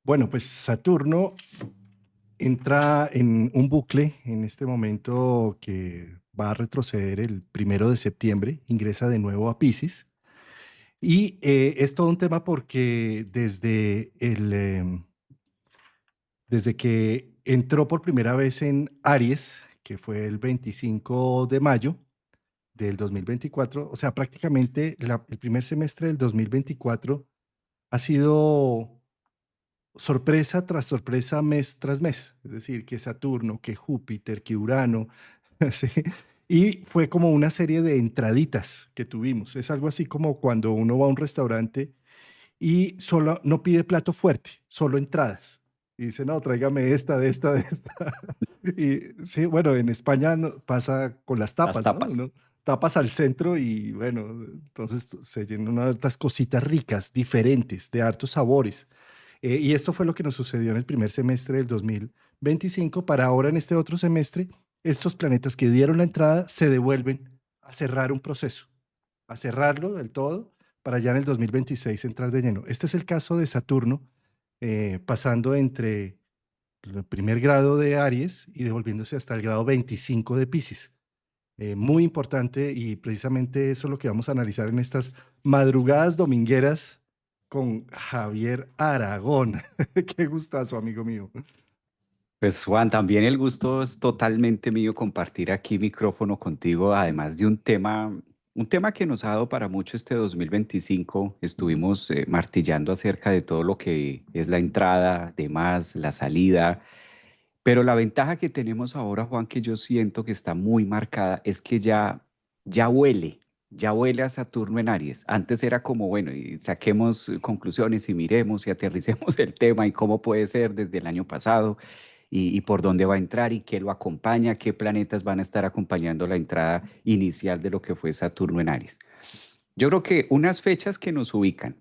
Bueno, pues Saturno entra en un bucle en este momento que va a retroceder el 1 de septiembre, ingresa de nuevo a Piscis. Y es todo un tema porque desde que entró por primera vez en Aries, que fue el 25 de mayo del 2024, o sea, prácticamente el primer semestre del 2024 ha sido sorpresa tras sorpresa, mes tras mes. Es decir, que Saturno, que Júpiter, que Urano, ¿sí? Y fue como una serie de entraditas que tuvimos. Es algo así como cuando uno va a un restaurante y solo no pide plato fuerte, solo entradas. Y dice, no, tráigame esta, de esta, de esta. Y sí, bueno, en España pasa con las Las tapas, ¿no? tapas. Uno tapas al centro y bueno, entonces se llenan unas hartas cositas ricas, diferentes, de hartos sabores. Y esto fue lo que nos sucedió en el primer semestre del 2025. Para ahora, en este otro semestre, estos planetas que dieron la entrada se devuelven a cerrar un proceso, a cerrarlo del todo, para ya en el 2026 entrar de lleno. Este es el caso de Saturno, pasando entre el primer grado de Aries y devolviéndose hasta el grado 25 de Piscis. Muy importante, y precisamente eso es lo que vamos a analizar en estas madrugadas domingueras con Javier Aragón. Qué gustazo, amigo mío. Pues Juan, también el gusto es totalmente mío compartir aquí micrófono contigo, además de un tema que nos ha dado para mucho este 2025. Estuvimos martillando acerca de todo lo que es la entrada, demás, la salida, pero la ventaja que tenemos ahora, Juan, que yo siento que está muy marcada, es que ya huele, ya huele a Saturno en Aries. Antes era como, bueno, y saquemos conclusiones y miremos y aterricemos el tema y cómo puede ser desde el año pasado y por dónde va a entrar y qué lo acompaña, qué planetas van a estar acompañando la entrada inicial de lo que fue Saturno en Aries. Yo creo que unas fechas que nos ubican.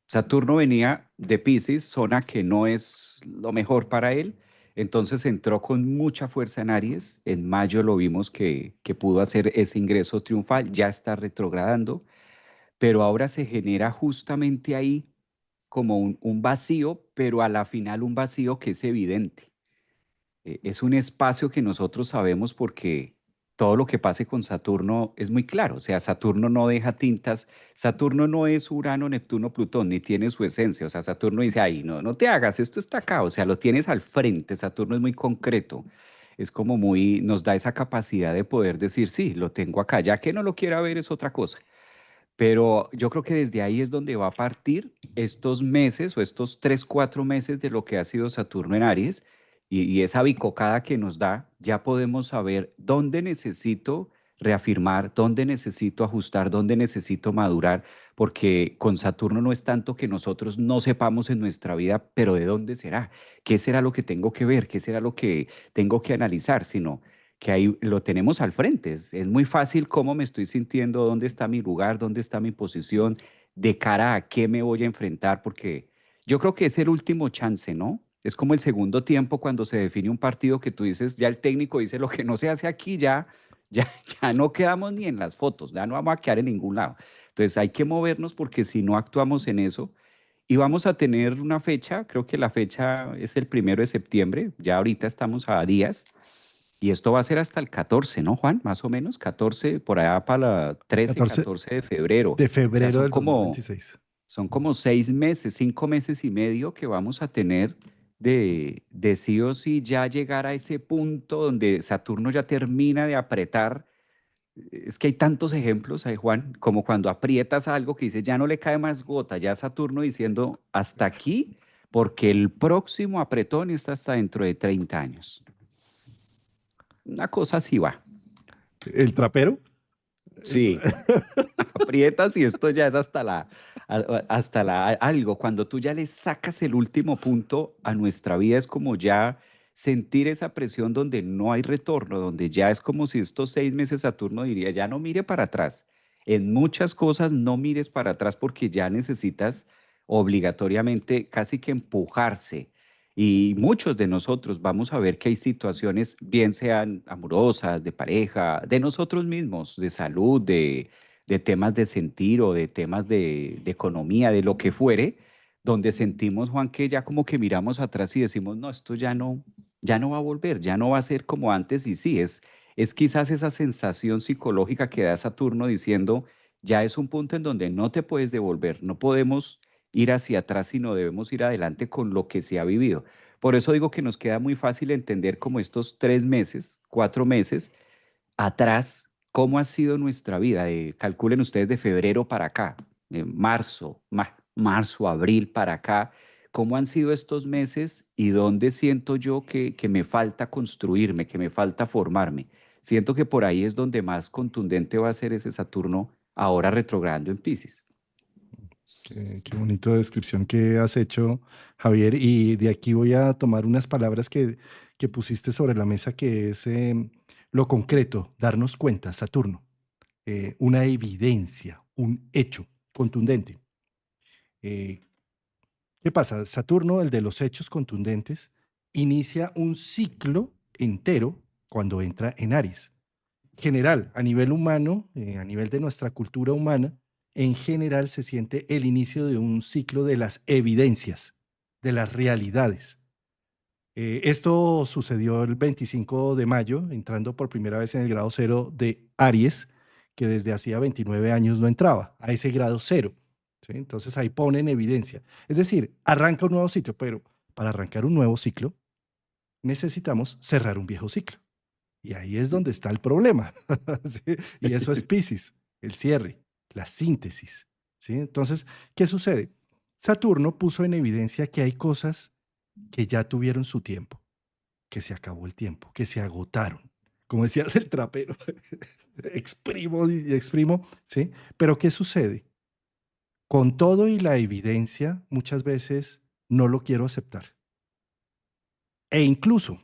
Saturno venía de Piscis, zona que no es lo mejor para él, entonces entró con mucha fuerza en Aries. En mayo lo vimos que pudo hacer ese ingreso triunfal, ya está retrogradando, pero ahora se genera justamente ahí como un vacío, pero a la final un vacío que es evidente. Es un espacio que nosotros sabemos porque todo lo que pase con Saturno es muy claro. O sea, Saturno no deja tintas. Saturno no es Urano, Neptuno, Plutón, ni tiene su esencia. O sea, Saturno dice, ay, no, no te hagas, esto está acá. O sea, lo tienes al frente. Saturno es muy concreto. Es como muy, nos da esa capacidad de poder decir, sí, lo tengo acá. Ya que no lo quiera ver es otra cosa. Pero yo creo que desde ahí es donde va a partir estos meses o estos 3, 4 meses de lo que ha sido Saturno en Aries y esa bicocada que nos da, ya podemos saber dónde necesito reafirmar, dónde necesito ajustar, dónde necesito madurar, porque con Saturno no es tanto que nosotros no sepamos en nuestra vida, pero ¿de dónde será? ¿Qué será lo que tengo que ver? ¿Qué será lo que tengo que analizar? Sino que ahí lo tenemos al frente. Es muy fácil cómo me estoy sintiendo, dónde está mi lugar, dónde está mi posición, de cara a qué me voy a enfrentar, porque yo creo que es el último chance, ¿no? Es como el segundo tiempo cuando se define un partido que tú dices, ya el técnico dice lo que no se hace aquí, ya, ya no quedamos ni en las fotos, ya no vamos a quedar en ningún lado. Entonces hay que movernos porque si no actuamos en eso, y vamos a tener una fecha, creo que la fecha es el 1 de septiembre, ya ahorita estamos a días, y esto va a ser hasta el 14, ¿no, Juan? Más o menos, 14, por allá para la 13, 14 14 de febrero. de O sea, febrero son del como, 2026. son como 6 meses, 5 meses y medio que vamos a tener de sí o sí ya llegar a ese punto donde Saturno ya termina de apretar. Es que hay tantos ejemplos, Juan, como cuando aprietas algo que dice ya no le cae más gota, ya Saturno diciendo hasta aquí, porque el próximo apretón está hasta dentro de 30 años. Una cosa así va. El trapero. Sí, aprietas y esto ya es hasta la algo. Cuando tú ya le sacas el último punto a nuestra vida, es como ya sentir esa presión donde no hay retorno, donde ya es como si estos 6 meses Saturno diría, ya no mire para atrás. En muchas cosas no mires para atrás porque ya necesitas obligatoriamente casi que empujarse. Y muchos de nosotros vamos a ver que hay situaciones, bien sean amorosas, de pareja, de nosotros mismos, de salud, de temas de sentir o de temas de economía, de lo que fuere, donde sentimos, Juan, que ya como que miramos atrás y decimos, no, esto ya no va a volver, ya no va a ser como antes. Y sí, es quizás esa sensación psicológica que da Saturno diciendo, ya es un punto en donde no te puedes devolver, no podemos ir hacia atrás, sino debemos ir adelante con lo que se ha vivido. Por eso digo que nos queda muy fácil entender como estos 3 meses, 4 meses atrás, cómo ha sido nuestra vida. Calculen ustedes de febrero para acá, marzo, abril para acá, cómo han sido estos meses y dónde siento yo que me falta construirme, que me falta formarme. Siento que por ahí es donde más contundente va a ser ese Saturno ahora retrogradando en Piscis. Qué bonita descripción que has hecho, Javier. Y de aquí voy a tomar unas palabras que pusiste sobre la mesa, que es lo concreto, darnos cuenta, Saturno, una evidencia, un hecho contundente. Eh, ¿Qué pasa? Saturno, el de los hechos contundentes, inicia un ciclo entero cuando entra en Aries. General, a nivel humano, a nivel de nuestra cultura humana, en general se siente el inicio de un ciclo de las evidencias, de las realidades. Esto sucedió el 25 de mayo, entrando por primera vez en el grado cero de Aries, que desde hacía 29 años no entraba a ese grado cero. ¿Sí? Entonces ahí pone en evidencia. Es decir, arranca un nuevo ciclo, pero para arrancar un nuevo ciclo necesitamos cerrar un viejo ciclo. Y ahí es donde está el problema. ¿Sí? Y eso es Piscis, el cierre, la síntesis. ¿Sí? Entonces, ¿qué sucede? Saturno puso en evidencia que hay cosas que ya tuvieron su tiempo, que se acabó el tiempo, que se agotaron. Como decías el trapero, exprimo y exprimo, ¿sí? Pero ¿qué sucede? Con todo y la evidencia, muchas veces no lo quiero aceptar. E incluso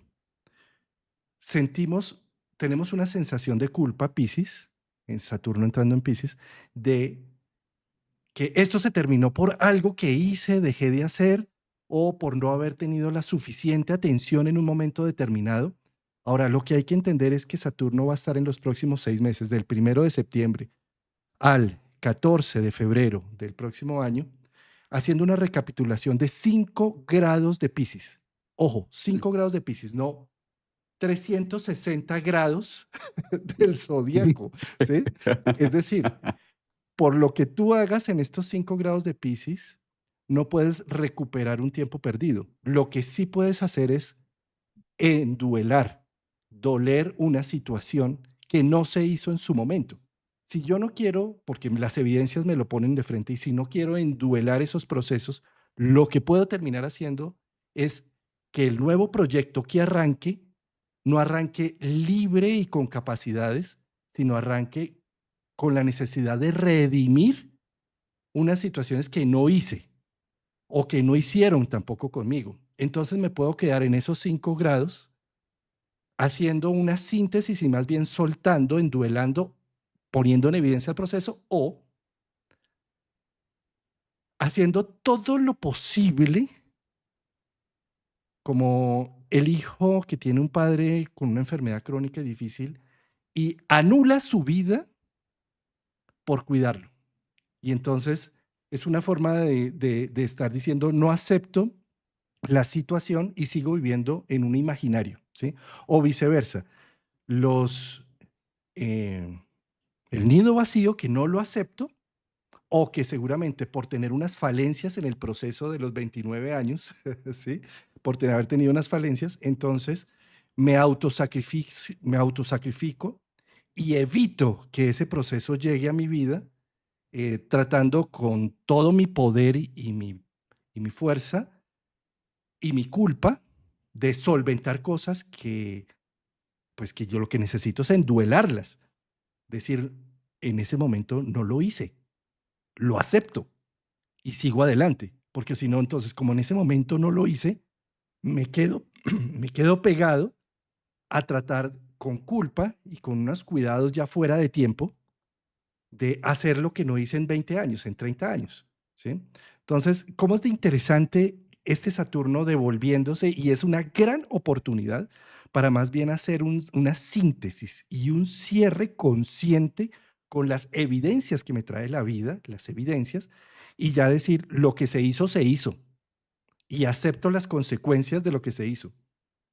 sentimos, tenemos una sensación de culpa, Piscis, en Saturno entrando en Piscis, de que esto se terminó por algo que hice, dejé de hacer, o por no haber tenido la suficiente atención en un momento determinado. Ahora, lo que hay que entender es que Saturno va a estar en los próximos 6 meses, del 1 de septiembre al 14 de febrero del próximo año, haciendo una recapitulación de 5 grados de Piscis. Ojo, 5 grados de Piscis, no 360 grados del zodiaco, ¿sí? Es decir, por lo que tú hagas en estos 5 grados de Piscis, no puedes recuperar un tiempo perdido. Lo que sí puedes hacer es enduelar, doler una situación que no se hizo en su momento. Si yo no quiero, porque las evidencias me lo ponen de frente, y si no quiero enduelar esos procesos, lo que puedo terminar haciendo es que el nuevo proyecto que arranque no arranque libre y con capacidades, sino arranque con la necesidad de redimir unas situaciones que no hice o que no hicieron tampoco conmigo. Entonces me puedo quedar en esos 5 grados haciendo una síntesis y más bien soltando, enduelando, poniendo en evidencia el proceso o haciendo todo lo posible como el hijo que tiene un padre con una enfermedad crónica difícil y anula su vida por cuidarlo. Y entonces es una forma de estar diciendo, no acepto la situación y sigo viviendo en un imaginario, ¿sí? O viceversa, los, eh, el nido vacío que no lo acepto o que seguramente por tener unas falencias en el proceso de los 29 años, ¿sí? Por haber tenido unas falencias, entonces me autosacrifico y evito que ese proceso llegue a mi vida, tratando con todo mi poder y mi fuerza y mi culpa de solventar cosas que, pues que yo lo que necesito es enduelarlas. Decir, en ese momento no lo hice, lo acepto y sigo adelante, porque si no, entonces, como en ese momento no lo hice, me quedo, me quedo pegado a tratar con culpa y con unos cuidados ya fuera de tiempo de hacer lo que no hice en 20 años, en 30 años, ¿sí? Entonces, ¿cómo es de interesante este Saturno devolviéndose? Y es una gran oportunidad para más bien hacer una síntesis y un cierre consciente con las evidencias que me trae la vida, las evidencias, y ya decir, lo que se hizo, y acepto las consecuencias de lo que se hizo,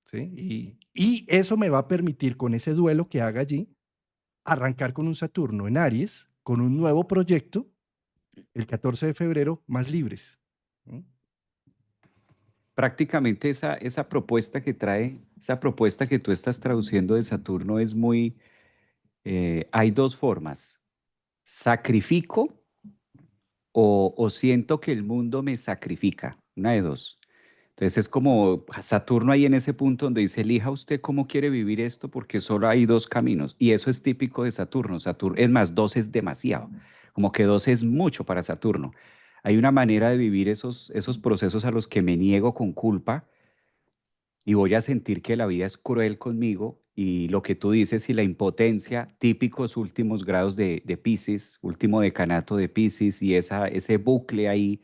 ¿sí? Y eso me va a permitir, con ese duelo que haga allí, arrancar con un Saturno en Aries, con un nuevo proyecto, el 14 de febrero, más libres. ¿No? Prácticamente esa propuesta que trae, esa propuesta que tú estás traduciendo de Saturno es muy, hay dos formas, sacrifico o siento que el mundo me sacrifica, una de dos. Entonces es como Saturno ahí en ese punto donde dice, elija usted cómo quiere vivir esto porque solo hay dos caminos. Y eso es típico de Saturno. Saturno, es más, dos es demasiado. Como que dos es mucho para Saturno. Hay una manera de vivir esos procesos a los que me niego con culpa y voy a sentir que la vida es cruel conmigo y lo que tú dices y la impotencia, típicos últimos grados de Piscis, último decanato de Piscis y ese bucle ahí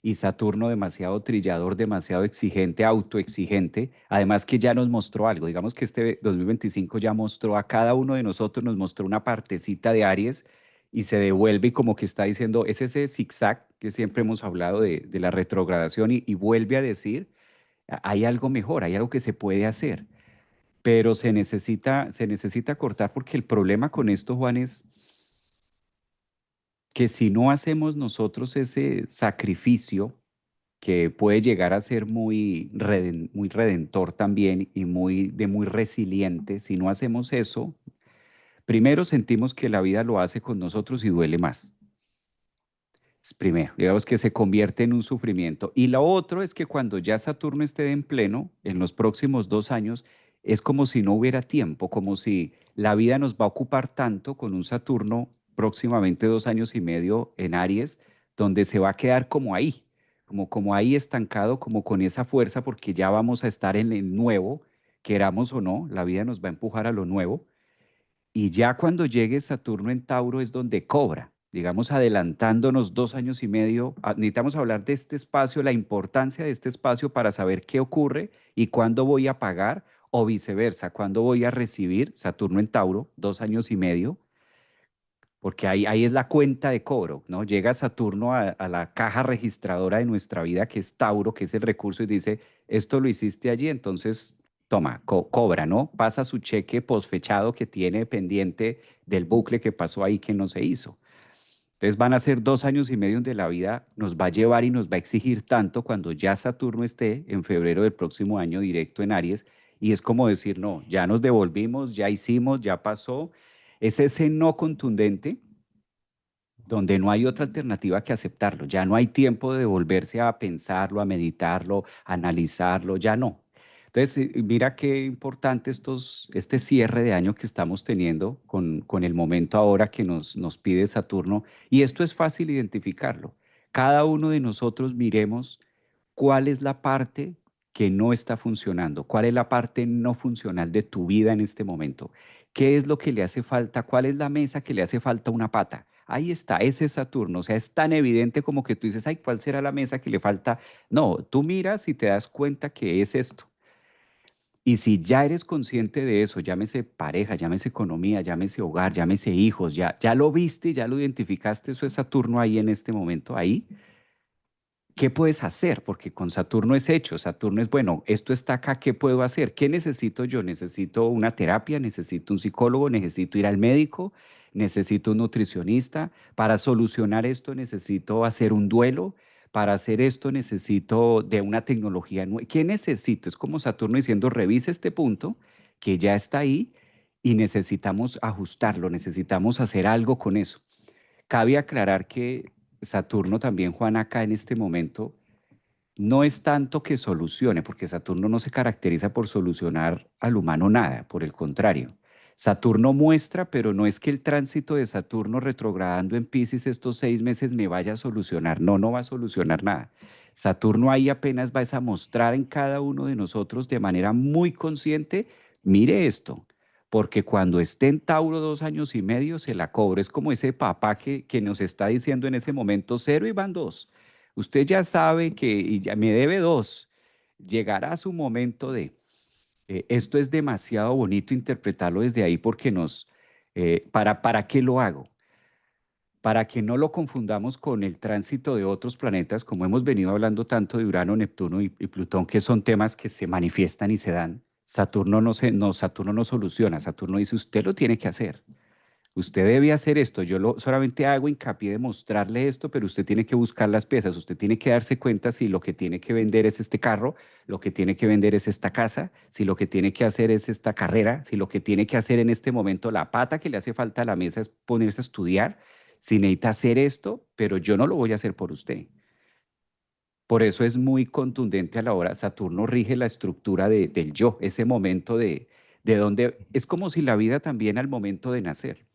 y Saturno demasiado trillador, demasiado exigente, autoexigente, además que ya nos mostró algo, digamos que este 2025 ya mostró a cada uno de nosotros, nos mostró una partecita de Aries y se devuelve y como que está diciendo, es ese zigzag que siempre hemos hablado de la retrogradación y vuelve a decir hay algo mejor, hay algo que se puede hacer, pero se necesita cortar porque el problema con esto, Juan, es que si no hacemos nosotros ese sacrificio, que puede llegar a ser muy redentor también y muy resiliente, si no hacemos eso, primero sentimos que la vida lo hace con nosotros y duele más. Es primero, digamos que se convierte en un sufrimiento. Y lo otro es que cuando ya Saturno esté en pleno, en los próximos 2 años, es como si no hubiera tiempo, como si la vida nos va a ocupar tanto con un Saturno próximamente 2 años y medio en Aries, donde se va a quedar como ahí, como ahí estancado, como con esa fuerza, porque ya vamos a estar en el nuevo, queramos o no, la vida nos va a empujar a lo nuevo. Y ya cuando llegue Saturno en Tauro es donde cobra, digamos, adelantándonos 2 años y medio. Necesitamos hablar de este espacio, la importancia de este espacio para saber qué ocurre y cuándo voy a pagar o viceversa, cuándo voy a recibir Saturno en Tauro, 2 años y medio, porque ahí es la cuenta de cobro, ¿no? Llega Saturno a la caja registradora de nuestra vida, que es Tauro, que es el recurso, y dice, esto lo hiciste allí, entonces toma, cobra, ¿no? Pasa su cheque posfechado que tiene pendiente del bucle que pasó ahí que no se hizo. Entonces van a ser 2 años y medio donde la vida nos va a llevar y nos va a exigir tanto cuando ya Saturno esté en febrero del próximo año directo en Aries. Y es como decir, no, ya nos devolvimos, ya hicimos, ya pasó. Es ese no contundente donde no hay otra alternativa que aceptarlo. Ya no hay tiempo de volverse a pensarlo, a meditarlo, a analizarlo, ya no. Entonces, mira qué importante este cierre de año que estamos teniendo con el momento ahora que nos pide Saturno. Y esto es fácil identificarlo. Cada uno de nosotros miremos cuál es la parte que no está funcionando, cuál es la parte no funcional de tu vida en este momento, qué es lo que le hace falta, cuál es la mesa que le hace falta una pata. Ahí está, ese es Saturno, o sea, es tan evidente como que tú dices, ay, ¿cuál será la mesa que le falta? No, tú miras y te das cuenta que es esto. Y si ya eres consciente de eso, llámese pareja, llámese economía, llámese hogar, llámese hijos, ya lo viste, ya lo identificaste, eso es Saturno ahí en este momento, ahí. ¿Qué puedes hacer? Porque con Saturno es hecho, Saturno es, bueno, esto está acá, ¿qué puedo hacer? ¿Qué necesito yo? Necesito una terapia, necesito un psicólogo, necesito ir al médico, necesito un nutricionista. Para solucionar esto necesito hacer un duelo, para hacer esto necesito de una tecnología nueva. ¿Qué necesito? Es como Saturno diciendo, revisa este punto que ya está ahí y necesitamos ajustarlo, necesitamos hacer algo con eso. Cabe aclarar que Saturno también, Juan, acá en este momento, no es tanto que solucione, porque Saturno no se caracteriza por solucionar al humano nada, por el contrario. Saturno muestra, pero no es que el tránsito de Saturno retrogradando en Piscis estos 6 meses me vaya a solucionar. No, no va a solucionar nada. Saturno ahí apenas va a mostrar en cada uno de nosotros de manera muy consciente, mire esto, porque cuando esté en Tauro 2 años y medio se la cobro. Es como ese papá que nos está diciendo en ese momento, cero y van dos. Usted ya sabe que y ya me debe dos. Llegará su momento de, esto es demasiado bonito interpretarlo desde ahí porque ¿para qué lo hago? para que no lo confundamos con el tránsito de otros planetas, como hemos venido hablando tanto de Urano, Neptuno y Plutón, que son temas que se manifiestan y se dan. Saturno no soluciona, Saturno dice, usted lo tiene que hacer. Usted debe hacer esto, solamente hago hincapié de mostrarle esto, pero usted tiene que buscar las piezas, usted tiene que darse cuenta si lo que tiene que vender es este carro, lo que tiene que vender es esta casa, si lo que tiene que hacer es esta carrera, si lo que tiene que hacer en este momento, la pata que le hace falta a la mesa es ponerse a estudiar, si necesita hacer esto, pero yo no lo voy a hacer por usted. Por eso es muy contundente a la hora, Saturno rige la estructura del yo, ese momento de donde, es como si la vida también al momento de nacer.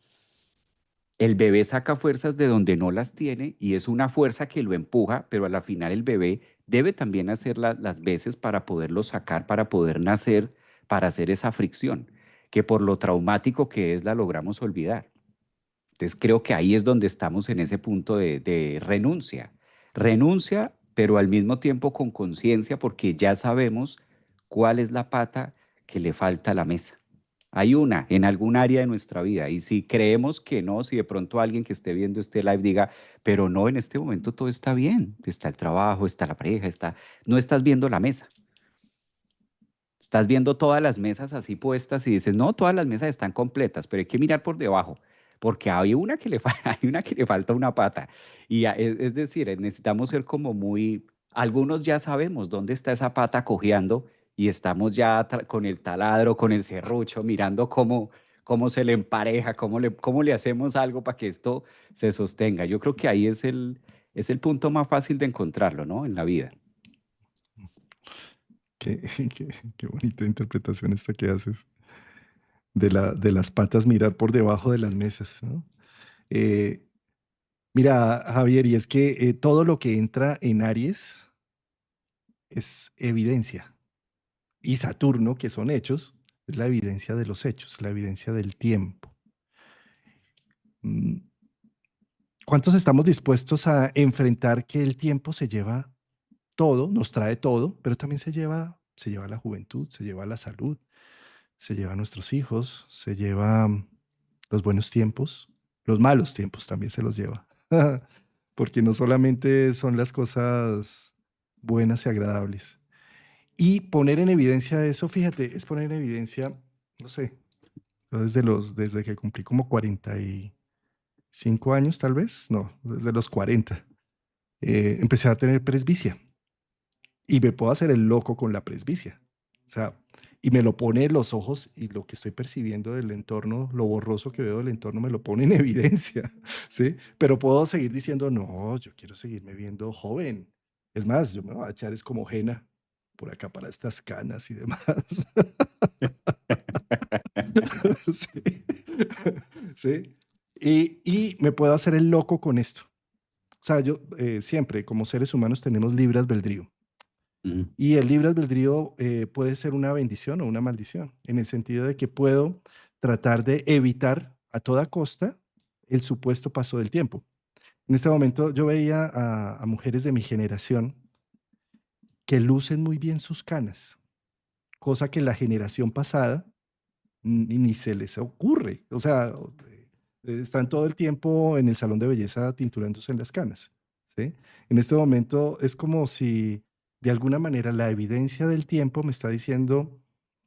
El bebé saca fuerzas de donde no las tiene y es una fuerza que lo empuja, pero a la final el bebé debe también hacer las veces para poderlo sacar, para poder nacer, para hacer esa fricción, que por lo traumático que es la logramos olvidar. Entonces creo que ahí es donde estamos en ese punto de renuncia. Renuncia, pero al mismo tiempo con conciencia porque ya sabemos cuál es la pata que le falta a la mesa. Hay una en algún área de nuestra vida y si creemos que no, si de pronto alguien que esté viendo este live diga, pero no, en este momento todo está bien, está el trabajo, está la pareja, no estás viendo la mesa, estás viendo todas las mesas así puestas y dices, no, todas las mesas están completas, pero hay que mirar por debajo, porque hay una que hay una que le falta una pata. Es decir, necesitamos ser como muy, algunos ya sabemos dónde está esa pata cojeando y estamos ya con el taladro, con el serrucho, mirando cómo se le empareja, cómo le hacemos algo para que esto se sostenga. Yo creo que ahí es el punto más fácil de encontrarlo, ¿no? En la vida. Qué, qué bonita interpretación esta que haces de las patas mirar por debajo de las mesas, ¿no? Eh, Mira, Javier, y es que todo lo que entra en Aries es evidencia. Y Saturno, que son hechos, es la evidencia de los hechos, la evidencia del tiempo. Mm, ¿Cuántos estamos dispuestos a enfrentar que el tiempo se lleva todo, nos trae todo, pero también se lleva la juventud, se lleva la salud, se lleva a nuestros hijos, se lleva los buenos tiempos, los malos tiempos también se los lleva. Porque no solamente son las cosas buenas y agradables. Y poner en evidencia eso, fíjate, es poner en evidencia, no sé, yo desde que cumplí como 45 años tal vez, no, desde los 40, empecé a tener presbicia y me puedo hacer el loco con la presbicia. O sea, y me lo pone en los ojos y lo que estoy percibiendo del entorno, lo borroso que veo del entorno, me lo pone en evidencia, ¿sí? Pero puedo seguir diciendo, no, yo quiero seguirme viendo joven. Es más, yo me voy a echar es como henna por acá para estas canas y demás. Sí. Sí. Y me puedo hacer el loco con esto. O sea, yo siempre como seres humanos tenemos libre albedrío. Ujú. Y el libre albedrío puede ser una bendición o una maldición, en el sentido de que puedo tratar de evitar a toda costa el supuesto paso del tiempo. En este momento yo veía a mujeres de mi generación que lucen muy bien sus canas, cosa que la generación pasada ni se les ocurre. O sea, están todo el tiempo en el salón de belleza tinturándose en las canas, ¿sí? En este momento es como si de alguna manera la evidencia del tiempo me está diciendo,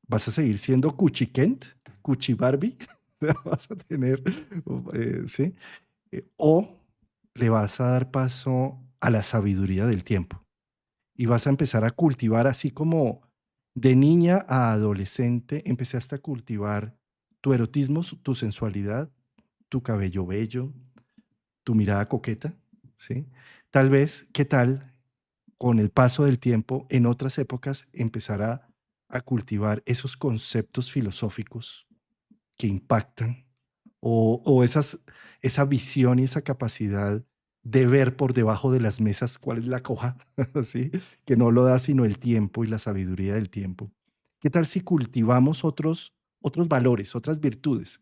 vas a seguir siendo Cuchi Kent, Cuchi Barbie, o sea, vas a tener, ¿sí? O le vas a dar paso a la sabiduría del tiempo y vas a empezar a cultivar así como de niña a adolescente empezaste a cultivar tu erotismo, tu sensualidad, tu cabello bello, tu mirada coqueta, ¿sí? Tal vez, ¿qué tal con el paso del tiempo en otras épocas empezar a cultivar esos conceptos filosóficos que impactan o esa visión y esa capacidad de ver por debajo de las mesas cuál es la coja, ¿sí? Que no lo da sino el tiempo y la sabiduría del tiempo. ¿Qué tal si cultivamos otros valores, otras virtudes?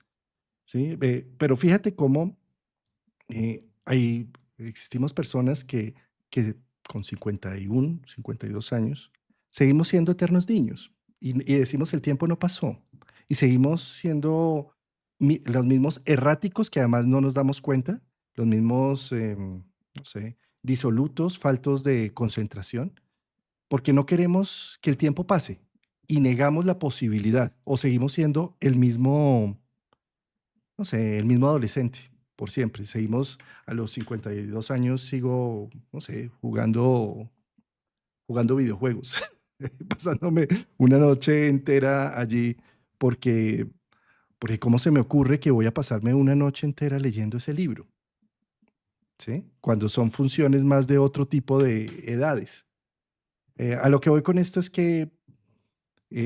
¿Sí? Pero fíjate cómo existimos personas que con 51, 52 años seguimos siendo eternos niños y decimos el tiempo no pasó y seguimos siendo los mismos erráticos que además no nos damos cuenta los mismos, no sé, disolutos, faltos de concentración, porque no queremos que el tiempo pase y negamos la posibilidad o seguimos siendo el mismo, no sé, el mismo adolescente por siempre. Seguimos a los 52 años, sigo, no sé, jugando videojuegos, pasándome una noche entera allí porque, porque ¿cómo se me ocurre que voy a pasarme una noche entera leyendo ese libro? ¿Sí? Cuando son funciones más de otro tipo de edades. A lo que voy con esto es que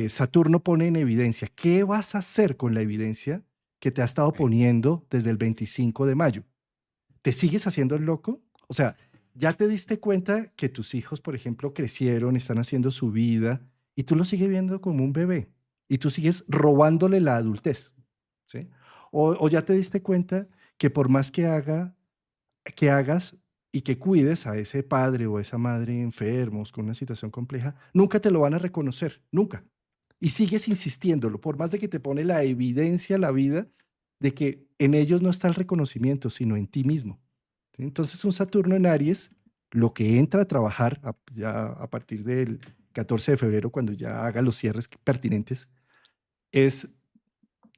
Saturno pone en evidencia, ¿qué vas a hacer con la evidencia que te ha estado Es- poniendo desde el 25 de mayo? ¿Te sigues haciendo el loco? O sea, ¿ya te diste cuenta que tus hijos, por ejemplo, crecieron, están haciendo su vida y tú lo sigues viendo como un bebé y tú sigues robándole la adultez? ¿Sí? O ya te diste cuenta que por más que hagas y que cuides a ese padre o esa madre enfermos con una situación compleja, nunca te lo van a reconocer, nunca. Y sigues insistiéndolo, por más de que te pone la evidencia la vida de que en ellos no está el reconocimiento, sino en ti mismo. ¿Sí? Entonces un Saturno en Aries, lo que entra a trabajar ya a partir del 14 de febrero, cuando ya haga los cierres pertinentes, es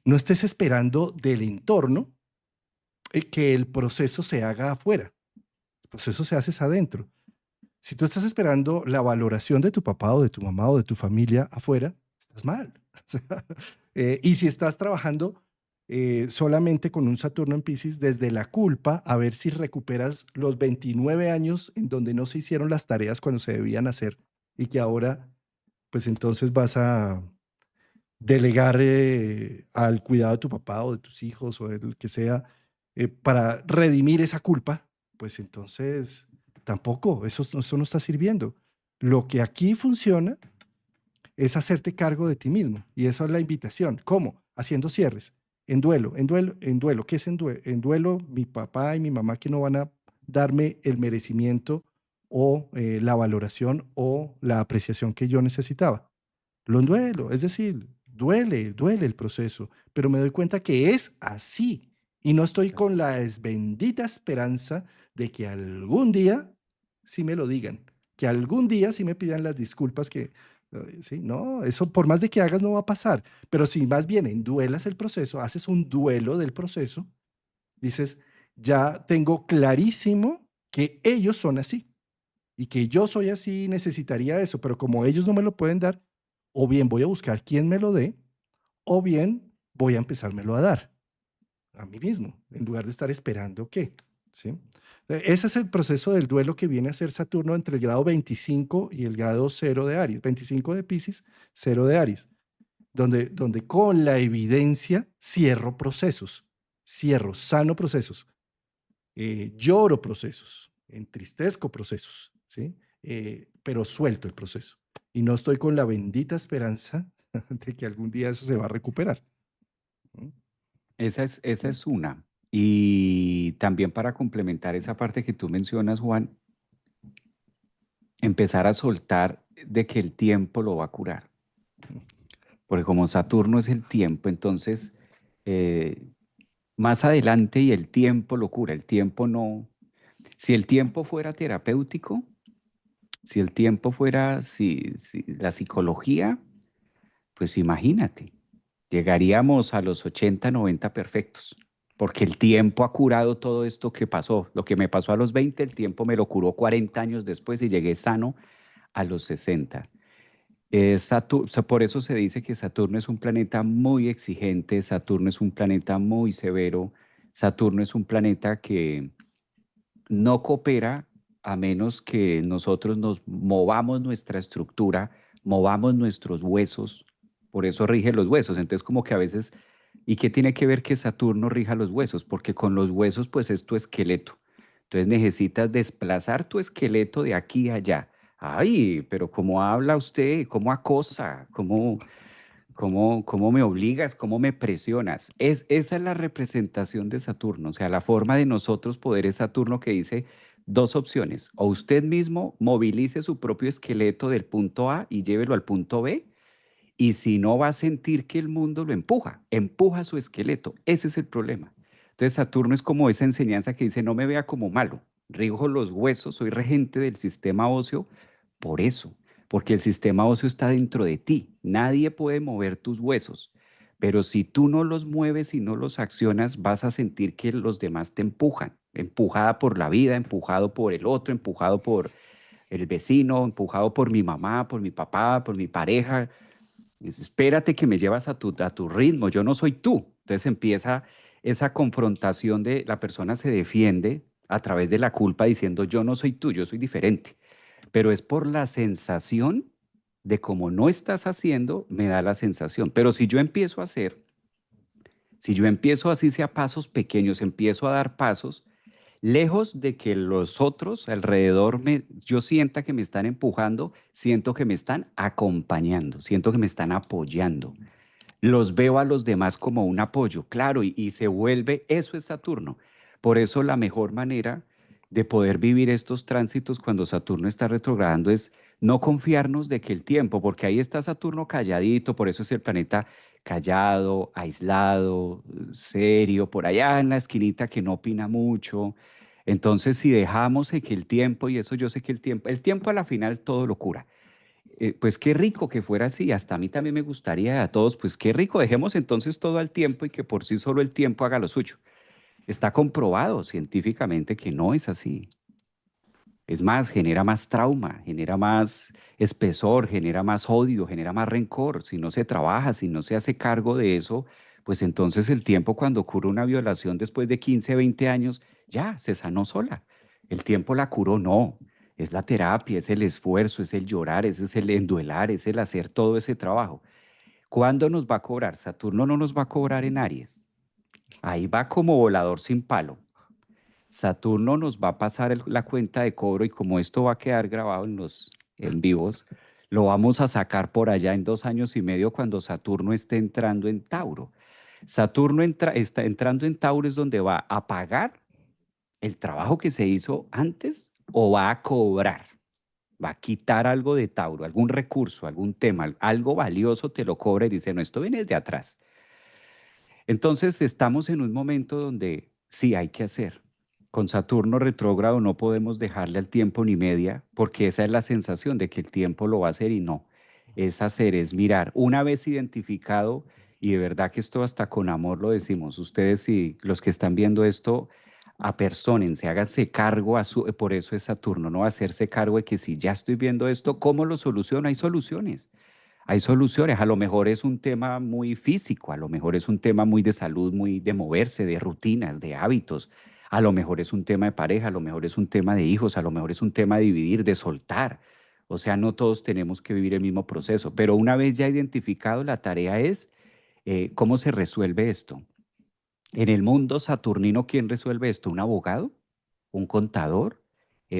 no estés esperando del entorno que el proceso se haga afuera. El proceso se hace es adentro. Si tú estás esperando la valoración de tu papá o de tu mamá o de tu familia afuera, estás mal. O sea, y si estás trabajando solamente con un Saturno en Pisces, desde la culpa, a ver si recuperas los 29 años en donde no se hicieron las tareas cuando se debían hacer y que ahora, pues entonces vas a delegar al cuidado de tu papá o de tus hijos o del que sea para redimir esa culpa, pues entonces tampoco, eso no está sirviendo. Lo que aquí funciona es hacerte cargo de ti mismo y esa es la invitación. ¿Cómo? Haciendo cierres, en duelo, en duelo, en duelo. ¿Qué es en duelo? En duelo, mi papá y mi mamá que no van a darme el merecimiento o la valoración o la apreciación que yo necesitaba. Lo enduelo, es decir, duele el proceso, pero me doy cuenta que es así y no estoy con la bendita esperanza de que algún día sí me lo digan, que algún día sí me pidan las disculpas que, sí, no, eso por más de que hagas no va a pasar, pero si más bien enduelas el proceso, haces un duelo del proceso, dices, ya tengo clarísimo que ellos son así y que yo soy así, necesitaría eso, pero como ellos no me lo pueden dar, o bien voy a buscar quién me lo dé, o bien voy a empezármelo a dar a mí mismo, en lugar de estar esperando qué, ¿sí? Ese es el proceso del duelo que viene a ser Saturno entre el grado 25 y el grado 0 de Aries, 25 de Pisces, 0 de Aries, donde con la evidencia cierro procesos, cierro, sano procesos, lloro procesos, entristezco procesos, ¿sí? Pero suelto el proceso. Y no estoy con la bendita esperanza de que algún día eso se va a recuperar. ¿No? esa es una. Y también para complementar esa parte que tú mencionas, Juan, empezar a soltar de que el tiempo lo va a curar. Porque como Saturno es el tiempo, entonces eh, más adelante y el tiempo lo cura. El tiempo no. Si el tiempo fuera terapéutico, si el tiempo fuera si la psicología, pues imagínate, llegaríamos a los 80, 90 perfectos, porque el tiempo ha curado todo esto que pasó. Lo que me pasó a los 20, el tiempo me lo curó 40 años después y llegué sano a los 60. Por eso se dice que Saturno es un planeta muy exigente, Saturno es un planeta muy severo, Saturno es un planeta que no coopera a menos que nosotros nos movamos nuestra estructura, movamos nuestros huesos, por eso rige los huesos. Entonces como que a veces, ¿y qué tiene que ver que Saturno rija los huesos? Porque con los huesos pues es tu esqueleto. Entonces necesitas desplazar tu esqueleto de aquí a allá. Ay, pero ¿cómo habla usted? ¿Cómo acosa? ¿Cómo me obligas? ¿Cómo me presionas? Esa es la representación de Saturno, o sea, la forma de nosotros poder es Saturno que dice dos opciones, o usted mismo movilice su propio esqueleto del punto A y llévelo al punto B, y si no va a sentir que el mundo lo empuja, empuja su esqueleto, ese es el problema. Entonces Saturno es como esa enseñanza que dice, no me vea como malo, rijo los huesos, soy regente del sistema óseo por eso, porque el sistema óseo está dentro de ti, nadie puede mover tus huesos, pero si tú no los mueves y no los accionas, vas a sentir que los demás te empujan, empujada por la vida, empujado por el otro, empujado por el vecino, empujado por mi mamá, por mi papá, por mi pareja. Espérate que me llevas a tu ritmo, yo no soy tú. Entonces empieza esa confrontación de la persona se defiende a través de la culpa diciendo yo no soy tú, yo soy diferente. Pero es por la sensación de cómo no estás haciendo, me da la sensación. Pero si yo empiezo a hacer, si yo empiezo así sea pasos pequeños, empiezo a dar pasos, lejos de que los otros alrededor yo sienta que me están empujando, siento que me están acompañando, siento que me están apoyando. Los veo a los demás como un apoyo, claro, y se vuelve, eso es Saturno. Por eso la mejor manera de poder vivir estos tránsitos cuando Saturno está retrogradando es no confiarnos de que el tiempo, porque ahí está Saturno calladito, por eso es el planeta callado, aislado, serio, por allá en la esquinita que no opina mucho. Entonces, si dejamos de que el tiempo, y eso yo sé que el tiempo a la final todo lo cura. Pues qué rico que fuera así, hasta a mí también me gustaría, a todos, pues qué rico, dejemos entonces todo al tiempo y que por sí solo el tiempo haga lo suyo. Está comprobado científicamente que no es así. Es más, genera más trauma, genera más espesor, genera más odio, genera más rencor. Si no se trabaja, si no se hace cargo de eso, pues entonces el tiempo cuando ocurre una violación después de 15, 20 años, ya se sanó sola. El tiempo la curó, no. Es la terapia, es el esfuerzo, es el llorar, ese es el enduelar, es el hacer todo ese trabajo. ¿Cuándo nos va a cobrar? Saturno no nos va a cobrar en Aries. Ahí va como volador sin palo. Saturno nos va a pasar la cuenta de cobro y como esto va a quedar grabado en los en vivos, lo vamos a sacar por allá en 2 años y medio cuando Saturno esté entrando en Tauro. Saturno está entrando en Tauro es donde va a pagar el trabajo que se hizo antes o va a cobrar, va a quitar algo de Tauro, algún recurso, algún tema, algo valioso te lo cobra y dice, no, esto viene de atrás. Entonces estamos en un momento donde sí hay que hacer. Con Saturno retrógrado no podemos dejarle al tiempo ni media, porque esa es la sensación de que el tiempo lo va a hacer y no. Es hacer, es mirar. Una vez identificado, y de verdad que esto hasta con amor lo decimos, ustedes y los que están viendo esto, apersónense, háganse cargo, por eso es Saturno, no hacerse cargo de que si ya estoy viendo esto, ¿cómo lo soluciono? Hay soluciones. Hay soluciones, a lo mejor es un tema muy físico, a lo mejor es un tema muy de salud, muy de moverse, de rutinas, de hábitos, a lo mejor es un tema de pareja, a lo mejor es un tema de hijos, a lo mejor es un tema de dividir, de soltar. O sea, no todos tenemos que vivir el mismo proceso, pero una vez ya identificado, la tarea es cómo se resuelve esto. En el mundo saturnino, ¿quién resuelve esto? ¿Un abogado? ¿Un contador?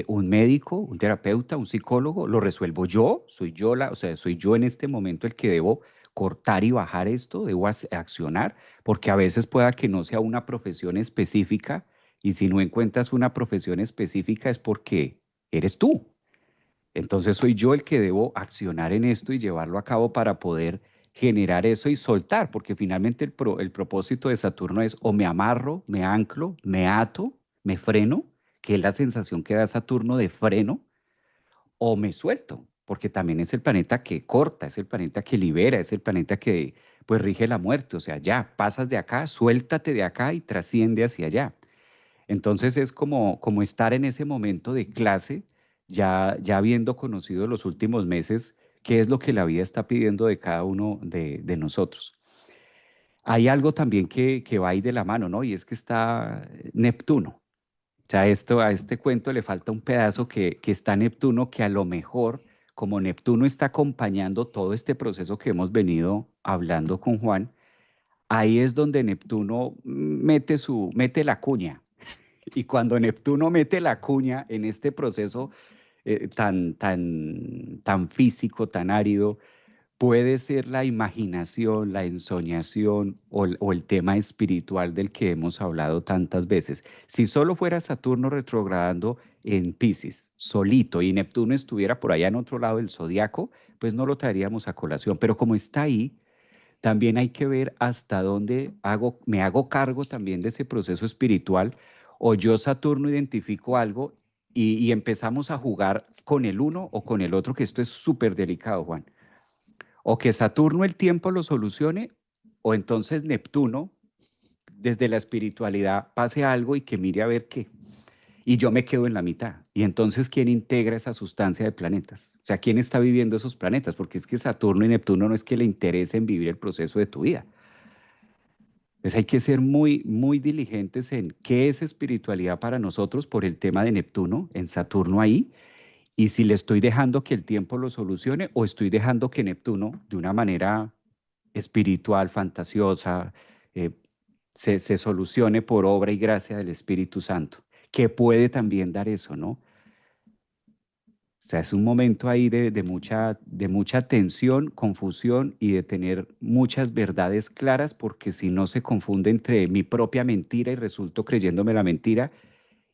¿Un médico? ¿Un terapeuta? ¿Un psicólogo? ¿Lo resuelvo yo? ¿Soy yo o sea, soy yo en este momento el que debo cortar y bajar esto? ¿Debo accionar? Porque a veces pueda que no sea una profesión específica y si no encuentras una profesión específica es porque eres tú. Entonces soy yo el que debo accionar en esto y llevarlo a cabo para poder generar eso y soltar, porque finalmente el propósito de Saturno es o me amarro, me anclo, me ato, me freno, que es la sensación que da Saturno de freno, o me suelto, porque también es el planeta que corta, es el planeta que libera, es el planeta que pues rige la muerte, o sea, ya pasas de acá, suéltate de acá y trasciende hacia allá. Entonces es como estar en ese momento de clase, ya habiendo conocido los últimos meses qué es lo que la vida está pidiendo de cada uno de nosotros. Hay algo también que va ahí de la mano, ¿no? Y es que está Neptuno. O sea, a este cuento le falta un pedazo que está Neptuno, que a lo mejor, como Neptuno está acompañando todo este proceso que hemos venido hablando con Juan, ahí es donde Neptuno mete la cuña. Y cuando Neptuno mete la cuña en este proceso tan físico, tan árido, puede ser la imaginación, la ensoñación o el tema espiritual del que hemos hablado tantas veces. Si solo fuera Saturno retrogradando en Pisces, solito, y Neptuno estuviera por allá en otro lado del zodiaco, pues no lo traeríamos a colación. Pero como está ahí, también hay que ver hasta dónde me hago cargo también de ese proceso espiritual, o yo, Saturno, identifico algo y empezamos a jugar con el uno o con el otro, que esto es súper delicado, Juan. O que Saturno el tiempo lo solucione, o entonces Neptuno, desde la espiritualidad, pase algo y que mire a ver qué. Y yo me quedo en la mitad. Y entonces, ¿quién integra esa sustancia de planetas? O sea, ¿quién está viviendo esos planetas? Porque es que Saturno y Neptuno no es que le interesen vivir el proceso de tu vida. Entonces hay que ser muy, muy diligentes en qué es espiritualidad para nosotros por el tema de Neptuno, en Saturno ahí, y si le estoy dejando que el tiempo lo solucione o estoy dejando que Neptuno, de una manera espiritual, fantasiosa, eh, se solucione por obra y gracia del Espíritu Santo, que puede también dar eso, ¿no? O sea, es un momento ahí de mucha tensión, confusión y de tener muchas verdades claras, porque si no se confunde entre mi propia mentira y resulto creyéndome la mentira,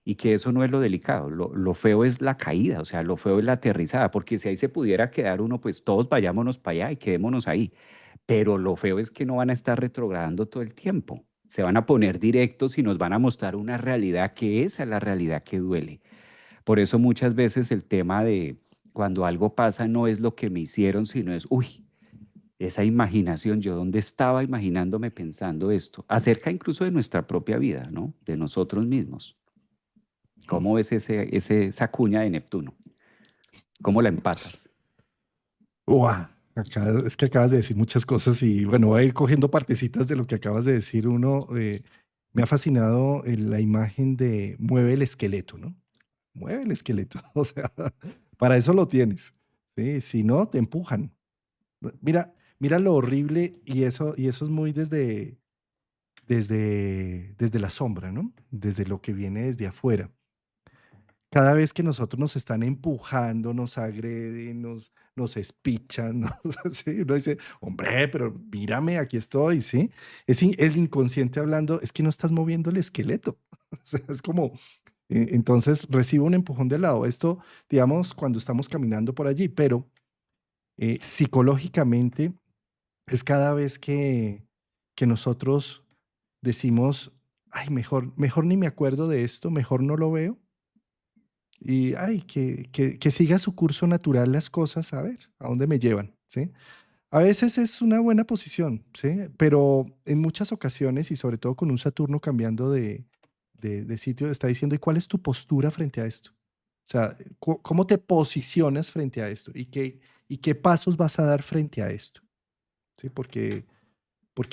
y que eso no es lo delicado. Lo feo es la caída, o sea, lo feo es la aterrizada, porque si ahí se pudiera quedar uno, pues todos vayámonos para allá y quedémonos ahí. Pero lo feo es que no van a estar retrogradando todo el tiempo. Se van a poner directos y nos van a mostrar una realidad que esa es la realidad que duele. Por eso muchas veces el tema de cuando algo pasa no es lo que me hicieron, sino es, uy, esa imaginación, yo dónde estaba imaginándome pensando esto, acerca incluso de nuestra propia vida, ¿no? De nosotros mismos. ¿Cómo ves esa cuña de Neptuno? ¿Cómo la empatas? Uah, es que acabas de decir muchas cosas y bueno, voy a ir cogiendo partecitas de lo que acabas de decir. Uno, me ha fascinado la imagen de mueve el esqueleto, ¿no? Mueve el esqueleto, o sea, para eso lo tienes, ¿sí? Si no, te empujan. Mira lo horrible y eso es muy desde la sombra, ¿no? Desde lo que viene desde afuera. Cada vez que nosotros nos están empujando, nos agreden, nos espichan, ¿no? Sí, uno dice, hombre, pero mírame, aquí estoy, ¿sí? El inconsciente hablando, es que no estás moviendo el esqueleto. O sea, es como, entonces recibo un empujón de lado. Esto, digamos, cuando estamos caminando por allí, pero psicológicamente es cada vez que nosotros decimos, ay, mejor ni me acuerdo de esto, mejor no lo veo. Y, ay, que siga su curso natural las cosas, a ver, a dónde me llevan, ¿sí? A veces es una buena posición, ¿sí? Pero en muchas ocasiones, y sobre todo con un Saturno cambiando de sitio, está diciendo, ¿y cuál es tu postura frente a esto? O sea, ¿cómo te posicionas frente a esto? ¿Y qué pasos vas a dar frente a esto? ¿Sí? Porque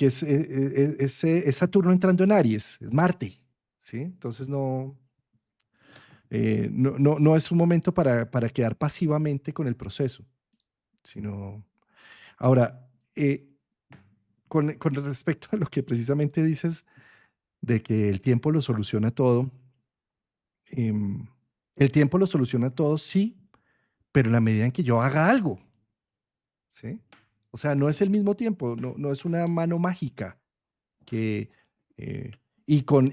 es Saturno entrando en Aries, es Marte, ¿sí? Entonces no es un momento para quedar pasivamente con el proceso, sino... Ahora, con respecto a lo que precisamente dices de que el tiempo lo soluciona todo, em, el tiempo lo soluciona todo, sí, pero en la medida en que yo haga algo, ¿sí? O sea, no es el mismo tiempo, no es una mano mágica que... eh, y con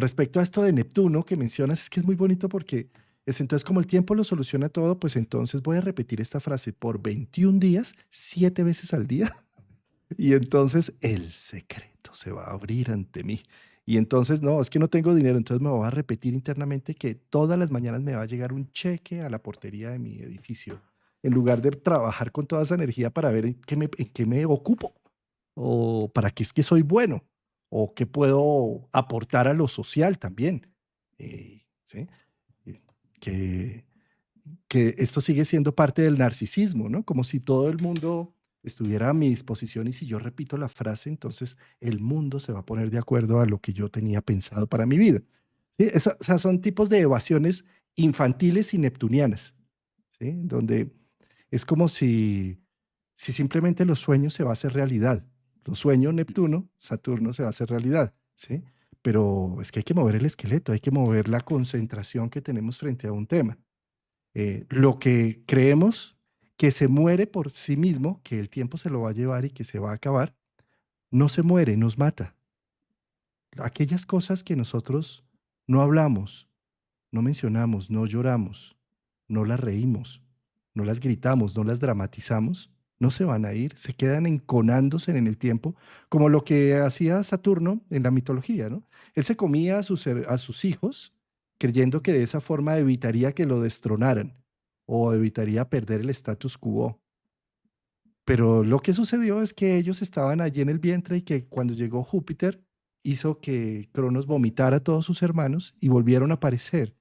respecto a esto de Neptuno que mencionas, es que es muy bonito porque es entonces como el tiempo lo soluciona todo, pues entonces voy a repetir esta frase por 21 días, 7 veces al día. Y entonces el secreto se va a abrir ante mí. Y entonces, no, es que no tengo dinero, entonces me voy a repetir internamente que todas las mañanas me va a llegar un cheque a la portería de mi edificio, en lugar de trabajar con toda esa energía para ver en qué me ocupo, o para qué es que soy bueno, o qué puedo aportar a lo social también. ¿Sí? Eh, Que, que esto sigue siendo parte del narcisismo, ¿no? Como si todo el mundo estuviera a mi disposición y si yo repito la frase, entonces el mundo se va a poner de acuerdo a lo que yo tenía pensado para mi vida. ¿Sí? O sea, son tipos de evasiones infantiles y neptunianas, ¿sí? Donde es como si simplemente los sueños se va a hacer realidad. Los sueños Neptuno, Saturno se va a hacer realidad, ¿sí? Pero es que hay que mover el esqueleto, hay que mover la concentración que tenemos frente a un tema. Lo que creemos que se muere por sí mismo, que el tiempo se lo va a llevar y que se va a acabar, no se muere, nos mata. Aquellas cosas que nosotros no hablamos, no mencionamos, no lloramos, no las reímos, no las gritamos, no las dramatizamos, no se van a ir, se quedan enconándose en el tiempo, como lo que hacía Saturno en la mitología, ¿no? Él se comía a sus hijos creyendo que de esa forma evitaría que lo destronaran o evitaría perder el status quo. Pero lo que sucedió es que ellos estaban allí en el vientre y que cuando llegó Júpiter hizo que Cronos vomitara a todos sus hermanos y volvieron a aparecer.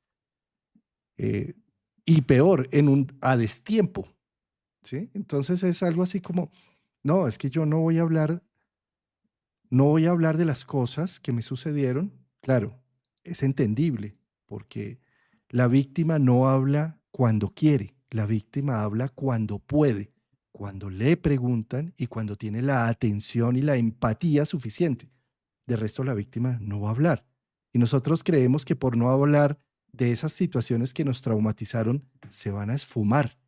eh, y peor, a destiempo, ¿sí? Entonces es algo así como, no, es que yo no voy a hablar de las cosas que me sucedieron. Claro, es entendible, porque la víctima no habla cuando quiere, la víctima habla cuando puede, cuando le preguntan y cuando tiene la atención y la empatía suficiente. De resto, la víctima no va a hablar. Y nosotros creemos que por no hablar de esas situaciones que nos traumatizaron, se van a esfumar,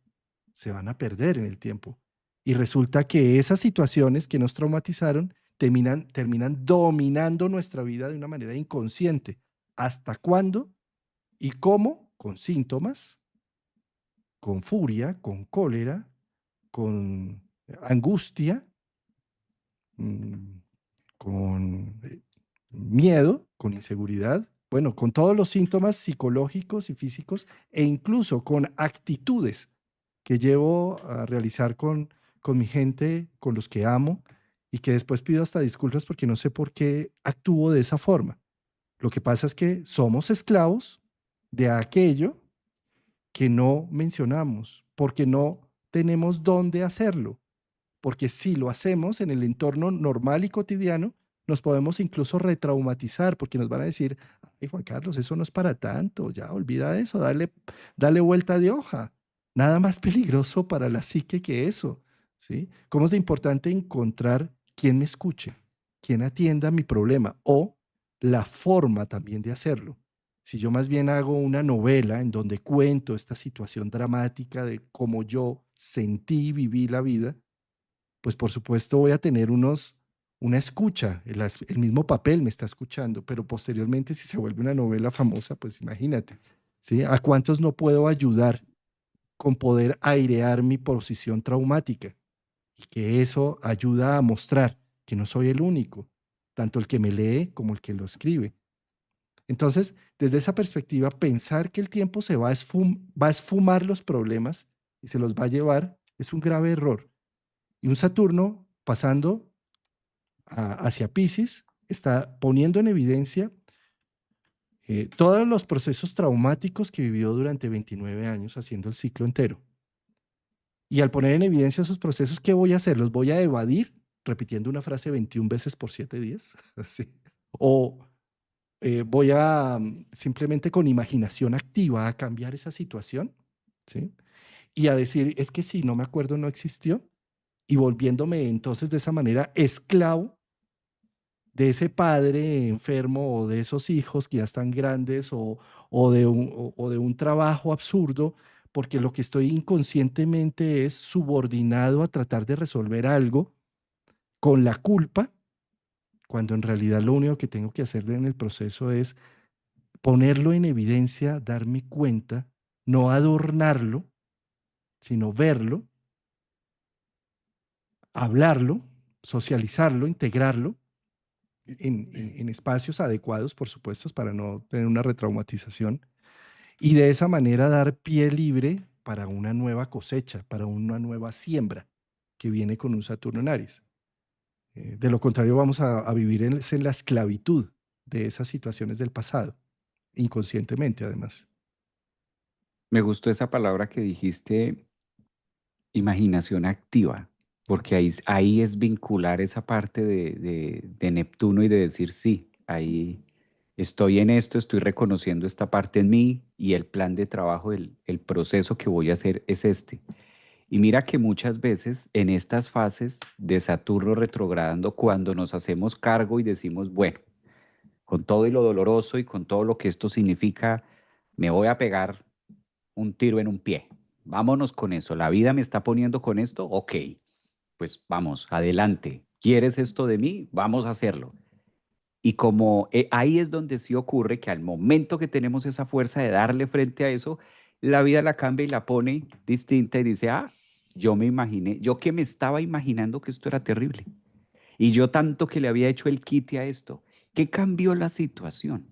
se van a perder en el tiempo. Y resulta que esas situaciones que nos traumatizaron terminan dominando nuestra vida de una manera inconsciente. ¿Hasta cuándo y cómo? Con síntomas, con furia, con cólera, con angustia, mm, con miedo, con inseguridad, bueno, con todos los síntomas psicológicos y físicos e incluso con actitudes que llevo a realizar con mi gente, con los que amo y que después pido hasta disculpas porque no sé por qué actúo de esa forma. Lo que pasa es que somos esclavos de aquello que no mencionamos, porque no tenemos dónde hacerlo, porque si lo hacemos en el entorno normal y cotidiano, nos podemos incluso retraumatizar, porque nos van a decir, ay Juan Carlos, eso no es para tanto, ya olvida eso, dale vuelta de hoja. Nada más peligroso para la psique que eso, ¿sí? ¿Cómo es de importante encontrar quién me escuche, quién atienda mi problema o la forma también de hacerlo? Si yo más bien hago una novela en donde cuento esta situación dramática de cómo yo sentí y viví la vida, pues por supuesto voy a tener una escucha, el mismo papel me está escuchando, pero posteriormente si se vuelve una novela famosa, pues imagínate, ¿sí? ¿A cuántos no puedo ayudar con poder airear mi posición traumática? Y que eso ayuda a mostrar que no soy el único, tanto el que me lee como el que lo escribe. Entonces, desde esa perspectiva, pensar que el tiempo va a esfumar los problemas y se los va a llevar es un grave error. Y un Saturno pasando hacia Pisces está poniendo en evidencia todos los procesos traumáticos que vivió durante 29 años haciendo el ciclo entero. Y al poner en evidencia esos procesos, ¿qué voy a hacer? ¿Los voy a evadir repitiendo una frase 21 veces por 7 días? ¿Sí? ¿O voy a simplemente con imaginación activa a cambiar esa situación? ¿Sí? Y a decir, es que si no me acuerdo, no existió. Y volviéndome entonces de esa manera esclavo de ese padre enfermo o de esos hijos que ya están grandes o de un trabajo absurdo, porque lo que estoy inconscientemente es subordinado a tratar de resolver algo con la culpa, cuando en realidad lo único que tengo que hacer en el proceso es ponerlo en evidencia, darme cuenta, no adornarlo, sino verlo, hablarlo, socializarlo, integrarlo en espacios adecuados, por supuesto, para no tener una retraumatización, y de esa manera dar pie libre para una nueva cosecha, para una nueva siembra que viene con un Saturno en Aries. De lo contrario, vamos a vivir en la esclavitud de esas situaciones del pasado, inconscientemente además. Me gustó esa palabra que dijiste, imaginación activa, porque ahí es vincular esa parte de Neptuno y de decir, sí, ahí estoy en esto, estoy reconociendo esta parte en mí y el plan de trabajo, el proceso que voy a hacer es este. Y mira que muchas veces en estas fases de Saturno retrogradando, cuando nos hacemos cargo y decimos, bueno, con todo y lo doloroso y con todo lo que esto significa, me voy a pegar un tiro en un pie. Vámonos con eso. La vida me está poniendo con esto. Ok, pues vamos, adelante. ¿Quieres esto de mí? Vamos a hacerlo. Y como ahí es donde sí ocurre que al momento que tenemos esa fuerza de darle frente a eso, la vida la cambia y la pone distinta y dice, ah, Yo me imaginé, yo que me estaba imaginando que esto era terrible. Y yo tanto que le había hecho el quite a esto. ¿Qué cambió la situación?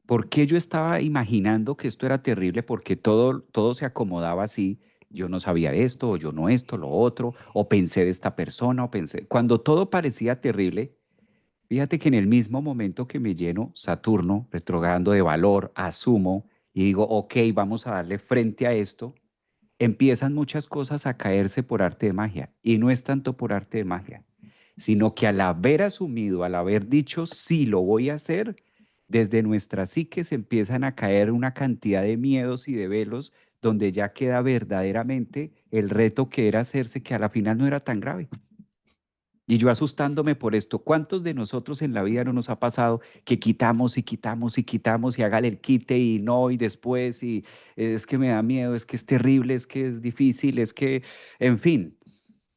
¿Por qué yo estaba imaginando que esto era terrible? Porque todo se acomodaba así. Yo no sabía esto, o yo no esto, lo otro, o pensé de esta persona, o pensé. Cuando todo parecía terrible, fíjate que en el mismo momento que me lleno Saturno, retrogradando de valor, asumo y digo, ok, vamos a darle frente a esto, empiezan muchas cosas a caerse por arte de magia. Y no es tanto por arte de magia, sino que al haber asumido, al haber dicho, sí, lo voy a hacer, desde nuestra psique se empiezan a caer una cantidad de miedos y de velos donde ya queda verdaderamente el reto que era hacerse, que a la final no era tan grave. Y yo asustándome por esto, ¿cuántos de nosotros en la vida no nos ha pasado que quitamos y quitamos y quitamos y hágale el quite y no y después y es que me da miedo, es que es terrible, es que es difícil, es que, en fin,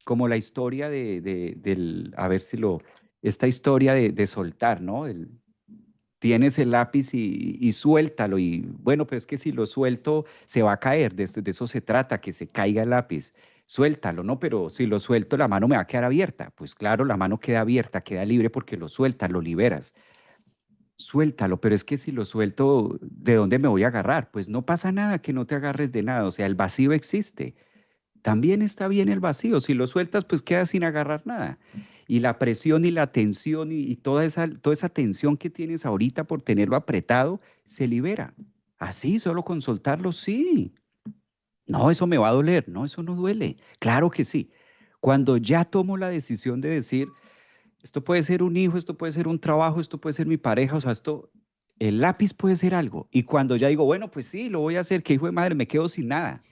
como la historia a ver si esta historia de soltar, ¿no? Tienes el lápiz y suéltalo y bueno, pues es que si lo suelto se va a caer, de eso se trata, que se caiga el lápiz. Suéltalo, ¿no? Pero si lo suelto la mano me va a quedar abierta. Pues claro, la mano queda abierta, queda libre porque lo sueltas, lo liberas. Suéltalo, pero es que si lo suelto, ¿de dónde me voy a agarrar? Pues no pasa nada que no te agarres de nada, o sea, el vacío existe. También está bien el vacío. Si lo sueltas, pues quedas sin agarrar nada. Y la presión y la tensión y toda esa tensión que tienes ahorita por tenerlo apretado, se libera. Así, solo con soltarlo, sí. No, eso me va a doler. No, eso no duele. Claro que sí. Cuando ya tomo la decisión de decir, esto puede ser un hijo, esto puede ser un trabajo, esto puede ser mi pareja, o sea, el lápiz puede ser algo. Y cuando ya digo, bueno, pues sí, lo voy a hacer, que hijo de madre, me quedo sin nada.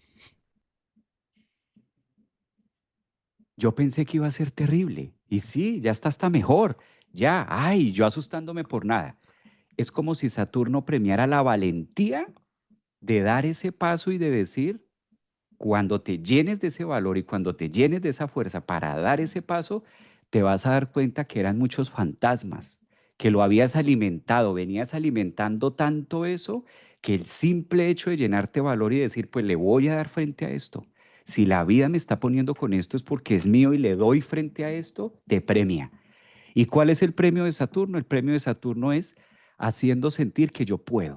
Yo pensé que iba a ser terrible. Y sí, ya está hasta mejor. Ya, ay, yo asustándome por nada. Es como si Saturno premiara la valentía de dar ese paso y de decir, cuando te llenes de ese valor y cuando te llenes de esa fuerza para dar ese paso, te vas a dar cuenta que eran muchos fantasmas, que lo habías alimentado, venías alimentando tanto eso, que el simple hecho de llenarte valor y decir, pues le voy a dar frente a esto. Si la vida me está poniendo con esto es porque es mío y le doy frente a esto, te premia. ¿Y cuál es el premio de Saturno? El premio de Saturno es haciendo sentir que yo puedo,